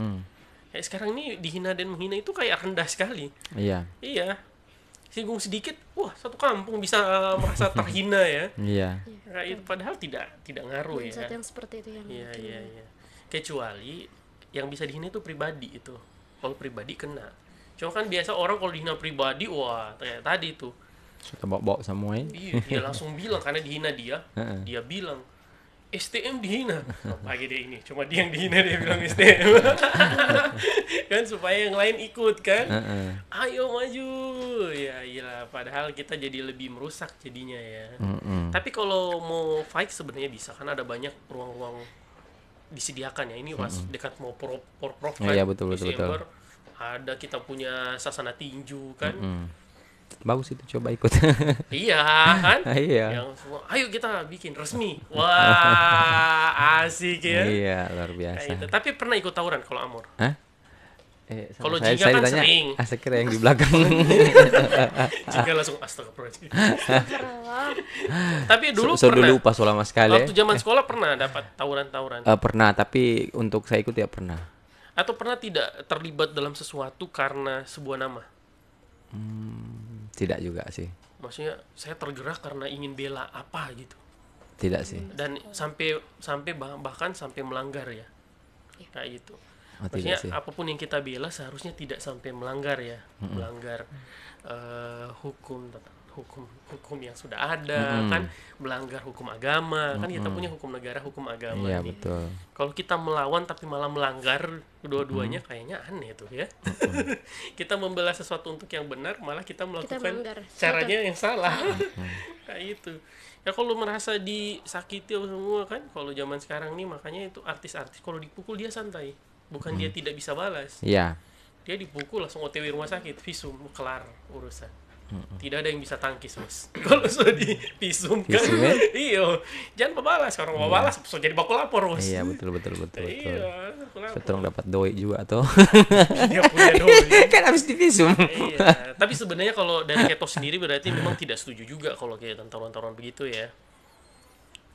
Kayak sekarang ini dihina dan menghina itu kayak rendah sekali. Iya. Iya. Singgung sedikit, wah satu kampung bisa merasa terhina ya. Iya. Kayak itu padahal tidak ngaruh ya. Mindset yang seperti itu yang Iya, mungkin iya. Kecuali yang bisa dihina itu pribadi itu. Kalau pribadi kena. Cuma kan biasa orang kalau dihina pribadi, wah kayak tadi tuh. Suka bawa-bawa semua ya. Iya, dia langsung bilang karena dihina dia. Heeh. Dia bilang STM dihina. Pagi deh ini, cuma dia yang dihina, dia bilang STM. Kan supaya yang lain ikut kan. Heeh. Ayo maju. Ya iyalah, padahal kita jadi lebih merusak jadinya ya. Mm-mm. Tapi kalau mau fight sebenarnya bisa, kan ada banyak ruang-ruang disediakan ya. Ini pas dekat mau prof kan. Iya, betul. Desember ada kita punya sasana tinju kan. Bagus itu, coba ikut. Iya kan? Iya. Yang semua, ayo kita bikin resmi. Wah, asik ya. Iya, luar Kayak biasa. gitu. Tapi pernah ikut tawuran kalau Amor? Hah? Kalau saya Jika kan ditanya, sering. saya kira yang di belakang. Jika langsung astagfirullahaladzim. Tapi dulu Dulu pernah. pas lama sekali. Waktu zaman sekolah pernah dapat tawuran-tawuran. Pernah, tapi untuk saya ikut ya pernah. Atau pernah tidak terlibat dalam sesuatu karena sebuah nama? Tidak juga sih. Maksudnya saya tergerak karena ingin bela apa gitu. Tidak sih. Dan bahkan sampai melanggar ya. Kayak gitu. Oh, Maksudnya tidak sih. apapun yang kita bela seharusnya tidak sampai melanggar ya. Melanggar hukum yang sudah ada kan, melanggar hukum agama kan, kita punya hukum negara, hukum agama Iya, nih. betul. Kalau kita melawan tapi malah melanggar kedua-duanya, kayaknya aneh tuh ya. Kita membela sesuatu untuk yang benar, malah kita melakukan melanggar caranya yang salah. Kayak itu. Ya kalau merasa disakiti semua kan, kalau zaman sekarang nih, makanya itu artis-artis kalau dipukul dia santai. Bukan dia tidak bisa balas. Iya. Dia dipukul langsung OTW rumah sakit, visum, kelar urusan. Tidak ada yang bisa tangkis, Mas. Kalau sudah di visum kan. Visum, ya? Iya. Jangan membalas, orang mau balas so jadi baku lapor, Mas. Iya, betul. Iya, baku lapor. Seterong dapat doi juga tuh. Dia punya doi. Kan habis divisum. Iya, tapi sebenarnya kalau dari Keto sendiri berarti memang tidak setuju juga kalau kayak taruhan-taruhan begitu ya.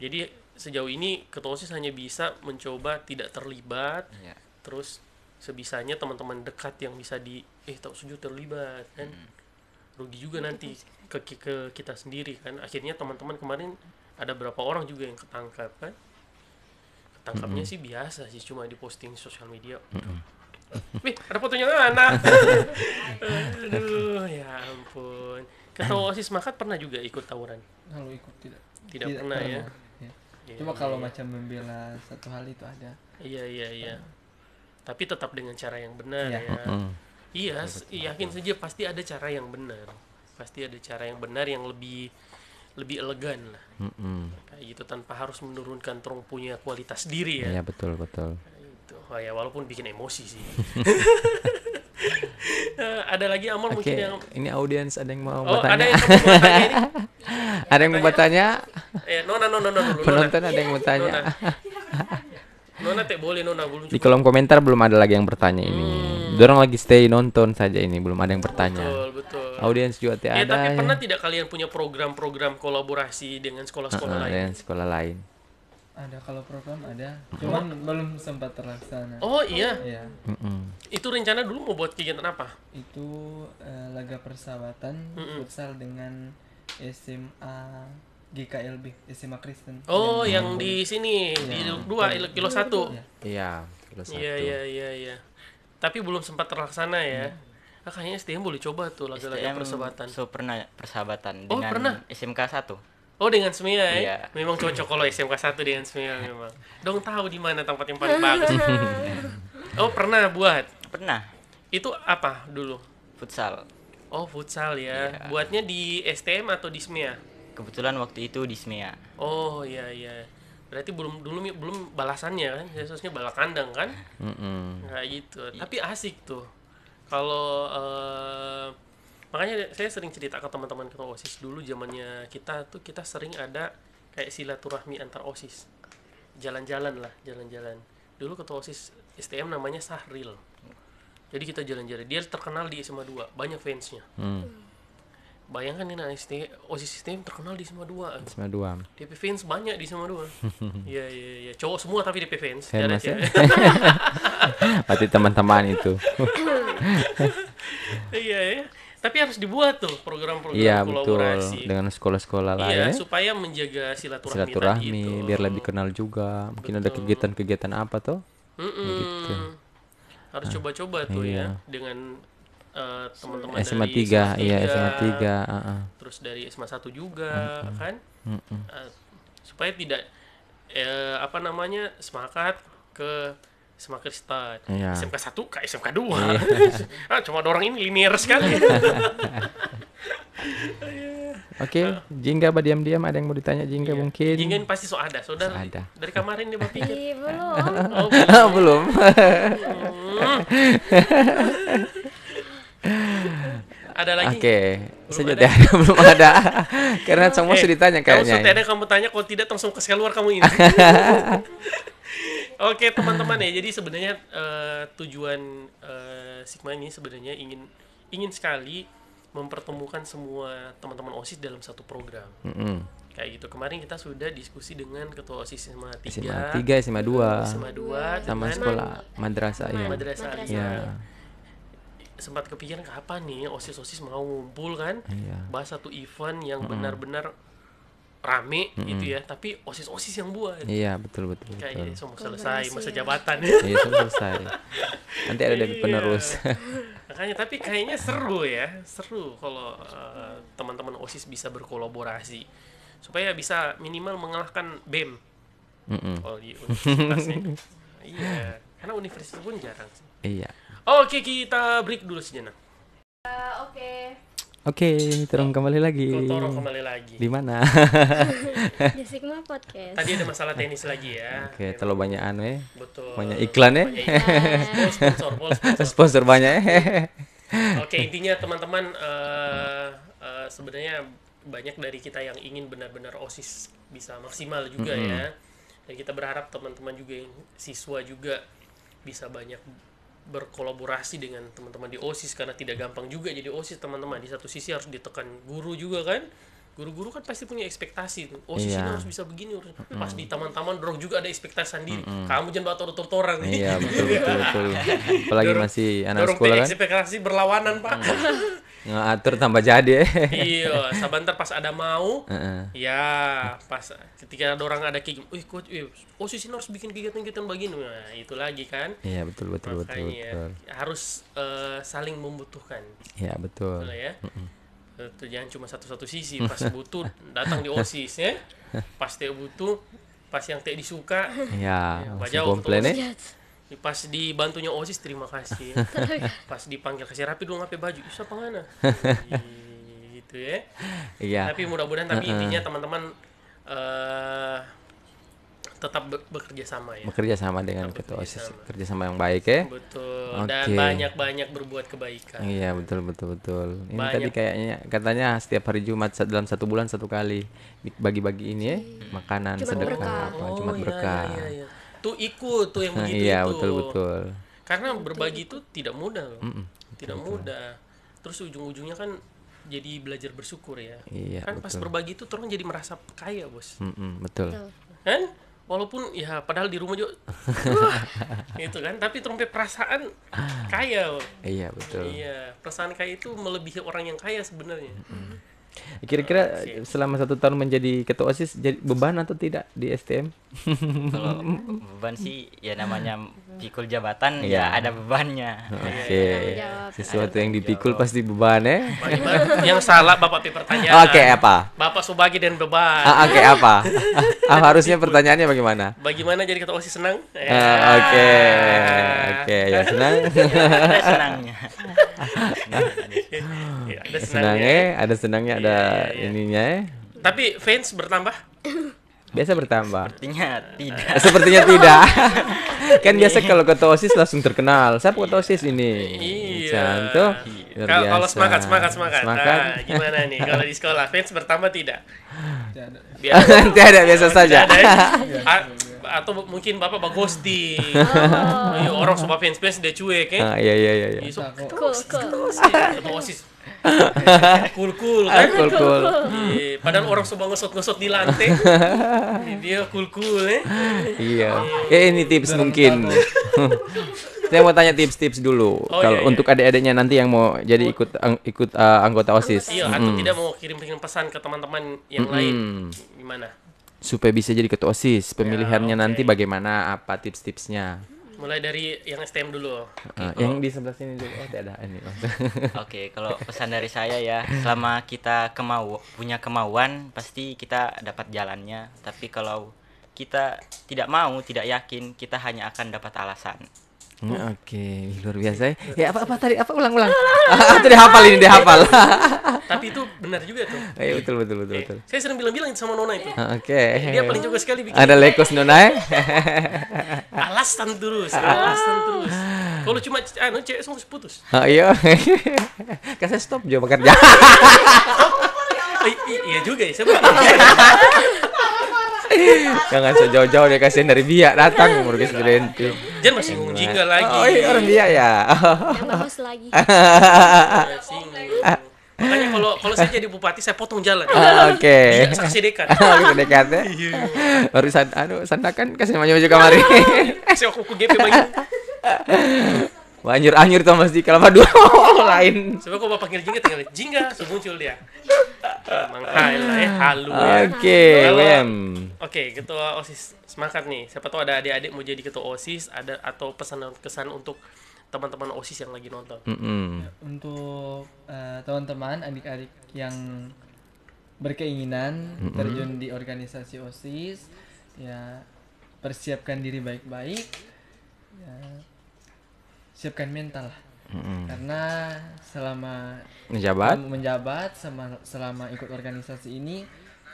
Jadi sejauh ini Ketua OSIS hanya bisa mencoba tidak terlibat. Iya. Terus sebisanya teman-teman dekat yang bisa tak setuju terlibat kan. Rugi juga nanti ke kita sendiri kan. Akhirnya teman-teman kemarin ada berapa orang juga yang ketangkap kan. Ketangkapnya sih biasa sih, cuma di posting sosial media. Wih, ada fotonya anak. Aduh, ya ampun. Ketua OSIS Makat pernah juga ikut tawuran? Kalau ikut tidak. Tidak pernah ya. Ya. Cuma kalau macam membela satu hal itu ada. Iya. Tapi tetap dengan cara yang benar Iya. ya. Iya, yakin saja pasti ada cara yang benar. Pasti ada cara yang benar yang lebih elegan lah. Kayak gitu, tanpa harus menurunkan terong punya kualitas diri ya. Iya, betul. Gitu. Oh ya, walaupun bikin emosi sih. Ada lagi Amor mungkin yang Ini audiens ada yang mau ada bertanya. yang mau bertanya ini. Ada yang mau bertanya? Nona dulu. Penonton ada yang mau tanya. Nona teh boleh Nona belum Di kolom komentar belum ada lagi yang bertanya ini. Dorong lagi stay nonton saja ini, belum ada yang bertanya. Betul. Audiens juga Ya, ada. tapi pernah tidak kalian punya program-program kolaborasi dengan sekolah-sekolah lain? Dengan sekolah lain. Ada, kalau program ada. Cuman belum sempat terlaksana. Oh iya, Ya, itu rencana dulu mau buat kegiatan apa? itu laga persahabatan futsal dengan SMA GKLB SMA Kristen. Oh, yang di sini di 2 kilo 1. Iya, kilo 1. Iya. Tapi belum sempat terlaksana ya. Kayaknya STM boleh coba tuh laga-laga STM persahabatan. pernah persahabatan Oh, dengan pernah? SMK 1. Oh, dengan SMIA ya? Iya. Memang cocok kalau SMK 1 dengan SMIA memang. Dong tahu di mana tempat yang paling bagus. Oh, pernah buat. Pernah Itu apa dulu? futsal. Oh, futsal ya. Iya. Buatnya di STM atau di SMIA? Kebetulan waktu itu di SMIA. Oh, iya. Berarti belum balasannya kan? Seharusnya bala kandang kan? Kayak gitu. Tapi asik tuh. Kalau makanya saya sering cerita ke teman-teman ketua OSIS dulu zamannya kita sering ada kayak silaturahmi antar OSIS. Jalan-jalan. Dulu ketua OSIS STM namanya Sahril. Jadi kita jalan-jalan. Dia terkenal di SMA 2, banyak fansnya. Bayangkan ini OSIS STM terkenal di SMA 2. SMA 2. DP fans banyak di SMA 2. Iya. Cowok semua tapi DP fans. Famous Jarang ya? cewek. Berarti teman-teman itu. Iya. Tapi harus dibuat tuh program-program Iya, betul. kolaborasi. Dengan sekolah-sekolah Iya, lain. supaya menjaga silaturahmi tadi itu. Silaturahmi, biar lebih kenal juga. Mungkin ada kegiatan-kegiatan apa tuh? Gitu. Harus coba-coba tuh Iya. ya dengan teman-teman SMA dari 3, SMA iya 3, SMA 3. terus dari SMA 1 juga kan. Supaya tidak semangat ke SMA Kristen. Iya. SMK 1 ke SMK 2. Cuma ada orang ini linear sekali. Oke, Jingga diam-diam ada yang mau ditanya Jingga mungkin. Jinggain pasti ada. Saudara Ada. dari kemarin dia berpikir. Ih, belum. Oh, Oh, belum. ada lagi. Oke, saja ada. deh. Belum ada. Karena semua sudah ditanya Kalau kayaknya. sudah ada kamu tanya, kalau tidak langsung ke keluar kamu ini. Oke, teman-teman ya. Jadi sebenarnya tujuan Sigma ini sebenarnya ingin sekali mempertemukan semua teman-teman OSIS dalam satu program. Kayak gitu. Kemarin kita sudah diskusi dengan ketua OSIS SMA 3, SMA 3, SMA 2. SMA 2 Sama dengan sekolah madrasah ya. Madrasah. Iya. Sempat kepikiran kapan nih OSIS mau ngumpul kan, Iya. bahas satu event yang benar-benar rame gitu ya, tapi OSIS yang buat. Iya, betul. Kayaknya semua selesai masa jabatan. Iya, sudah selesai. Nanti ada dari penerus. Makanya tapi kayaknya seru kalau teman-teman OSIS bisa berkolaborasi supaya bisa minimal mengalahkan BEM. Kalau di universitasnya. Iya, karena universitas pun jarang sih. Iya. Oke, kita break dulu sejenak. Oke, terus kembali lagi. Torong kembali lagi. Di mana? Di Sigma Podcast. Tadi ada masalah teknis lagi ya. Oke, terlalu banyak Betul. banyak iklan ya. Banyak iklan. Sponsor. Sponsor banyak ya. Oke, intinya teman-teman sebenarnya banyak dari kita yang ingin benar-benar OSIS bisa maksimal juga ya. Dan kita berharap teman-teman juga yang siswa juga bisa banyak berkolaborasi dengan teman-teman di OSIS, karena tidak gampang juga jadi OSIS teman-teman. Di satu sisi harus ditekan guru juga kan. Guru-guru kan pasti punya ekspektasi. OSIS ini harus bisa begini. Pas di taman-taman dorong juga ada ekspektasi sendiri. Kamu jangan bawa tor-tor-toran. Iya, betul. Apalagi masih anak dorong sekolah kan. ekspektasi berlawanan, Pak. Ngatur tambah jadi. Iya, sebentar pas ada mau. Ya, pas ketika ada orang ada kayak gini, coach, OSIS ini harus bikin kegiatan-kegiatan begini. Nah, itu lagi kan. Iya, betul. Makanya harus saling membutuhkan. Iya, betul. Betul ya. Itu jangan cuma satu sisi, pas butuh datang di OSIS ya. Pas teh butuh, pas yang teh disuka, Iya, Pak langsung Jauh, komplain ya. pas dibantunya OSIS terima kasih. Pas dipanggil kasih rapi dong ngapain baju, bisa apa ngana? Gitu ya. Iya. Tapi mudah-mudahan intinya teman-teman tetap bekerja sama ya. Bekerja sama dengan Tetap ketua bekerja OSIS, sama. kerja sama yang baik ya. Betul. Oke. Dan banyak-banyak berbuat kebaikan. Iya, betul. Ini Banyak. tadi kayaknya katanya setiap hari Jumat dalam 1 bulan 1 kali bagi-bagi ini ya, makanan Jumat sedekah berkah. apa, Jumat berkah. Iya. Tuh ikut tuh yang begitu Iya, itu. betul. Karena berbagi itu tidak mudah loh. Tidak mudah. Terus ujung-ujungnya kan jadi belajar bersyukur ya. Iya, Kan pas betul. berbagi itu orang jadi merasa kaya, Bos. Betul. Kan? Walaupun ya padahal di rumah juga itu kan, tapi terumpe perasaan kaya. Iya, betul. Iya, perasaan kaya itu melebihi orang yang kaya sebenarnya. Kira-kira selama 1 tahun menjadi ketua OSIS jadi beban atau tidak di STM? Kalau beban sih ya namanya pikul jabatan Iya. ya ada bebannya. Oke. jawab. Sesuatu yang dipikul pasti beban ya. Bagaimana? Yang salah Bapak pertanyaan. Oke, apa? Bapak subagi dan beban. Oke, apa? Harusnya pertanyaannya bagaimana? Bagaimana jadi ketua OSIS senang? Oke. Oke, ya senang. Ada senangnya. Ya, ada senangnya. Senangnya, ada senangnya, ada Iya. ininya ya. Tapi fans bertambah. Biasa bertambah. Artinya tidak. Sepertinya tidak. Kan biasa kalau ketua OSIS langsung terkenal. Saya ketua OSIS ini. Iya. Contoh. Luar Kalau biasa. semangat. Semangat. Nah, gimana nih kalau di sekolah fans bertambah tidak? Tidak ada. Biasa. Tidak, biasa saja. Ada ya? Atau mungkin Bapak ghosting. Iya, orang suka fans dia cuek ya. Iya. Iya, so- Cool. ketua OSIS. Cool kan? Cool. Iya, padahal orang coba ngesot di lantai. Dia cool ya. Iya. Ini tips mungkin. Saya mau tanya tips-tips dulu. Oh, Kalau iya. untuk adik-adiknya nanti yang mau jadi ikut anggota OSIS. Iya, atau tidak mau kirim pesan ke teman-teman yang lain. Gimana? Supaya bisa jadi ketua OSIS. Pemilihannya Ya, oke. nanti bagaimana? Apa tips-tipsnya? Mulai dari yang STM dulu. Yang di sebelah sini dulu. Oh, tidak ada ini. Oke, kalau pesan dari saya ya, selama kita punya kemauan, pasti kita dapat jalannya. Tapi kalau kita tidak mau, tidak yakin, kita hanya akan dapat alasan. Oke, luar biasa ya. Ya apa tadi? Apa ulang-ulang? Itu dihafal ini, dihafal. Tapi itu benar juga tuh. Iya, betul. Saya sering bilang itu sama Nona itu. Oke. Dia paling juga sekali bikin Ada lekos Nona ya? alasan terus. Kalau cuma cewek semua putus. Iya. Kasih stop juga bekerja. Iya juga ya, seperti Jangan sejauh-jauh dia kasihan dari biak datang Murgis berhenti. Jangan masih ngomong jingga lagi. Oh iya, orang biak ya. Yang bagus lagi. Singgung. Makanya kalau saya jadi bupati saya potong jalan. Oke. Iya, saksi dekat. Oke, dekat ya. Baru sandakan kasih maju kamari. Saya kuku GP bagi. Anyur tuh mesti kalau dua lain. Sebab kalau bapak panggil jingga tinggal jingga, so muncul dia. Emang halu ya. Oke, Kalau- Wem. Oke, ketua OSIS semangat nih. Siapa tahu ada adik-adik mau jadi ketua OSIS, ada atau pesan dan kesan untuk teman-teman OSIS yang lagi nonton. Untuk teman-teman adik-adik yang berkeinginan terjun di organisasi OSIS, ya persiapkan diri baik-baik, ya, siapkan mental lah. Karena selama Menjabat. kamu menjabat selama ikut organisasi ini,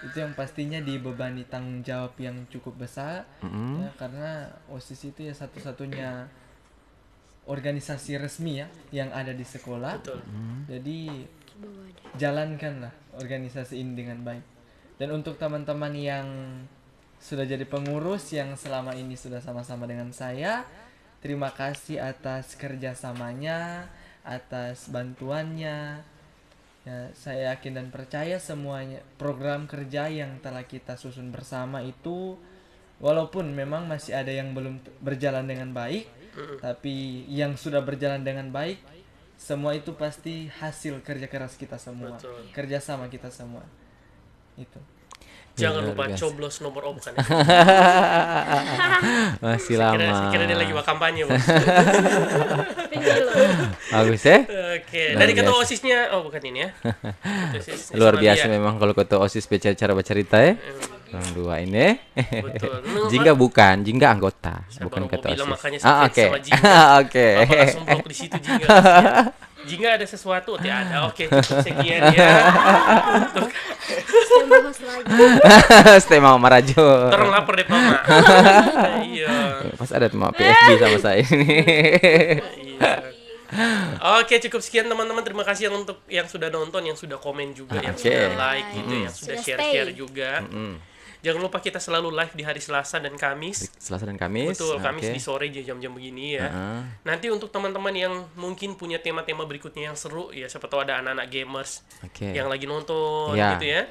itu yang pastinya dibebani tanggung jawab yang cukup besar, ya, karena OSIS itu ya satu-satunya organisasi resmi ya yang ada di sekolah. Betul. Jadi jalankanlah organisasi ini dengan baik. Dan untuk teman-teman yang sudah jadi pengurus yang selama ini sudah sama-sama dengan saya, terima kasih atas kerjasamanya, atas bantuannya. Ya, saya yakin dan percaya semuanya program kerja yang telah kita susun bersama itu, walaupun memang masih ada yang belum berjalan dengan baik, tapi yang sudah berjalan dengan baik, semua itu pasti hasil kerja keras kita semua, Betul. kerjasama kita semua. Itu. Jangan Luar lupa biasa. coblos nomor kan. Masih Saya lama. kira dia lagi buat kampanye, Bos. Bagus ya. Oke, Luar dari ketua biasa. OSIS-nya, oh bukan ini ya. OSIS Luar sama biasa dia. memang kalau ketua OSIS cara bercerita ya. Orang dua ini. Betul. Jingga bukan, Jingga anggota, Saya bukan baru mau ketua bilang, OSIS. makanya saya Oke. sama Jingga. Oke. Bapak langsung blok di situ Jingga. Kasihan. Jingga ada sesuatu? Tidak ada. Oke, cukup sekian ya. Saya bahas lagi. Stay Mama Marajo. Orang lapar deh, Mama. Iya. Pas ada tema PSB sama saya ini. Iya. Oke, cukup sekian teman-teman. Terima kasih yang sudah nonton, yang sudah komen juga, yang Oke. sudah like gitu, yang sudah Sudah share-share stay. juga. Jangan lupa kita selalu live di hari Selasa dan Kamis. Selasa dan Kamis. Betul, Kamis Oke. di sore jam-jam begini ya. Heeh. Nanti untuk teman-teman yang mungkin punya tema-tema berikutnya yang seru ya, siapa tahu ada anak-anak gamers Oke. yang lagi nonton Ya. gitu ya.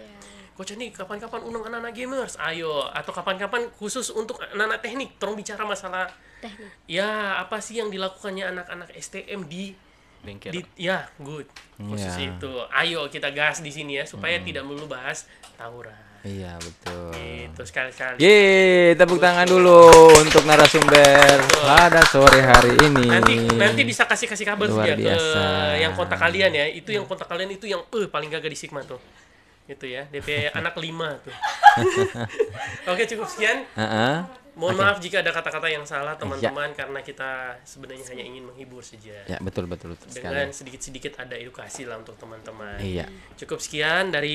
Coach nih kapan-kapan undang anak-anak gamers, ayo. Atau kapan-kapan khusus untuk anak-anak teknik, tolong bicara masalah Teknik. ya apa sih yang dilakukannya anak-anak STM di Bengkel. Ya, good. Khusus Iya. itu. Ayo kita gas di sini ya supaya tidak melulu bahas tawuran. Iya, betul. Itu sekali-sekali. Yeay, tepuk tangan dulu untuk narasumber pada sore hari ini. Nanti bisa kasih kabar Luar ya ke biasa. yang kontak kalian ya. Itu yang kontak kalian itu yang paling gagah di Sigma tuh. Itu ya, DP anak 5 tuh. Oke, cukup sekian. Heeh. Mohon maaf jika ada kata-kata yang salah teman-teman karena kita sebenarnya hanya ingin menghibur saja. Ya, betul sekali. Dengan sedikit-sedikit ada edukasi lah untuk teman-teman. Iya. Cukup sekian dari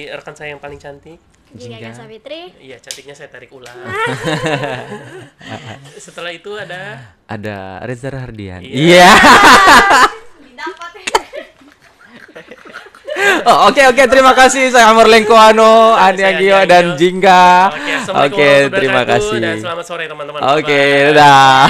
rekan saya yang paling cantik. Jingga Savitri. Iya, cantiknya saya tarik ulang. Setelah itu Ada Reza Rahardian. Iya. Iya. Oh, oke, terima kasih saya Amor Lengkoano, Andi Saya Agio Andi dan Agio. Jingga. Assalamualaikum Oke, warahmatullahi terima wabarakatuh kasih. dan selamat sore teman-teman. Oke, Bye-bye. dadah.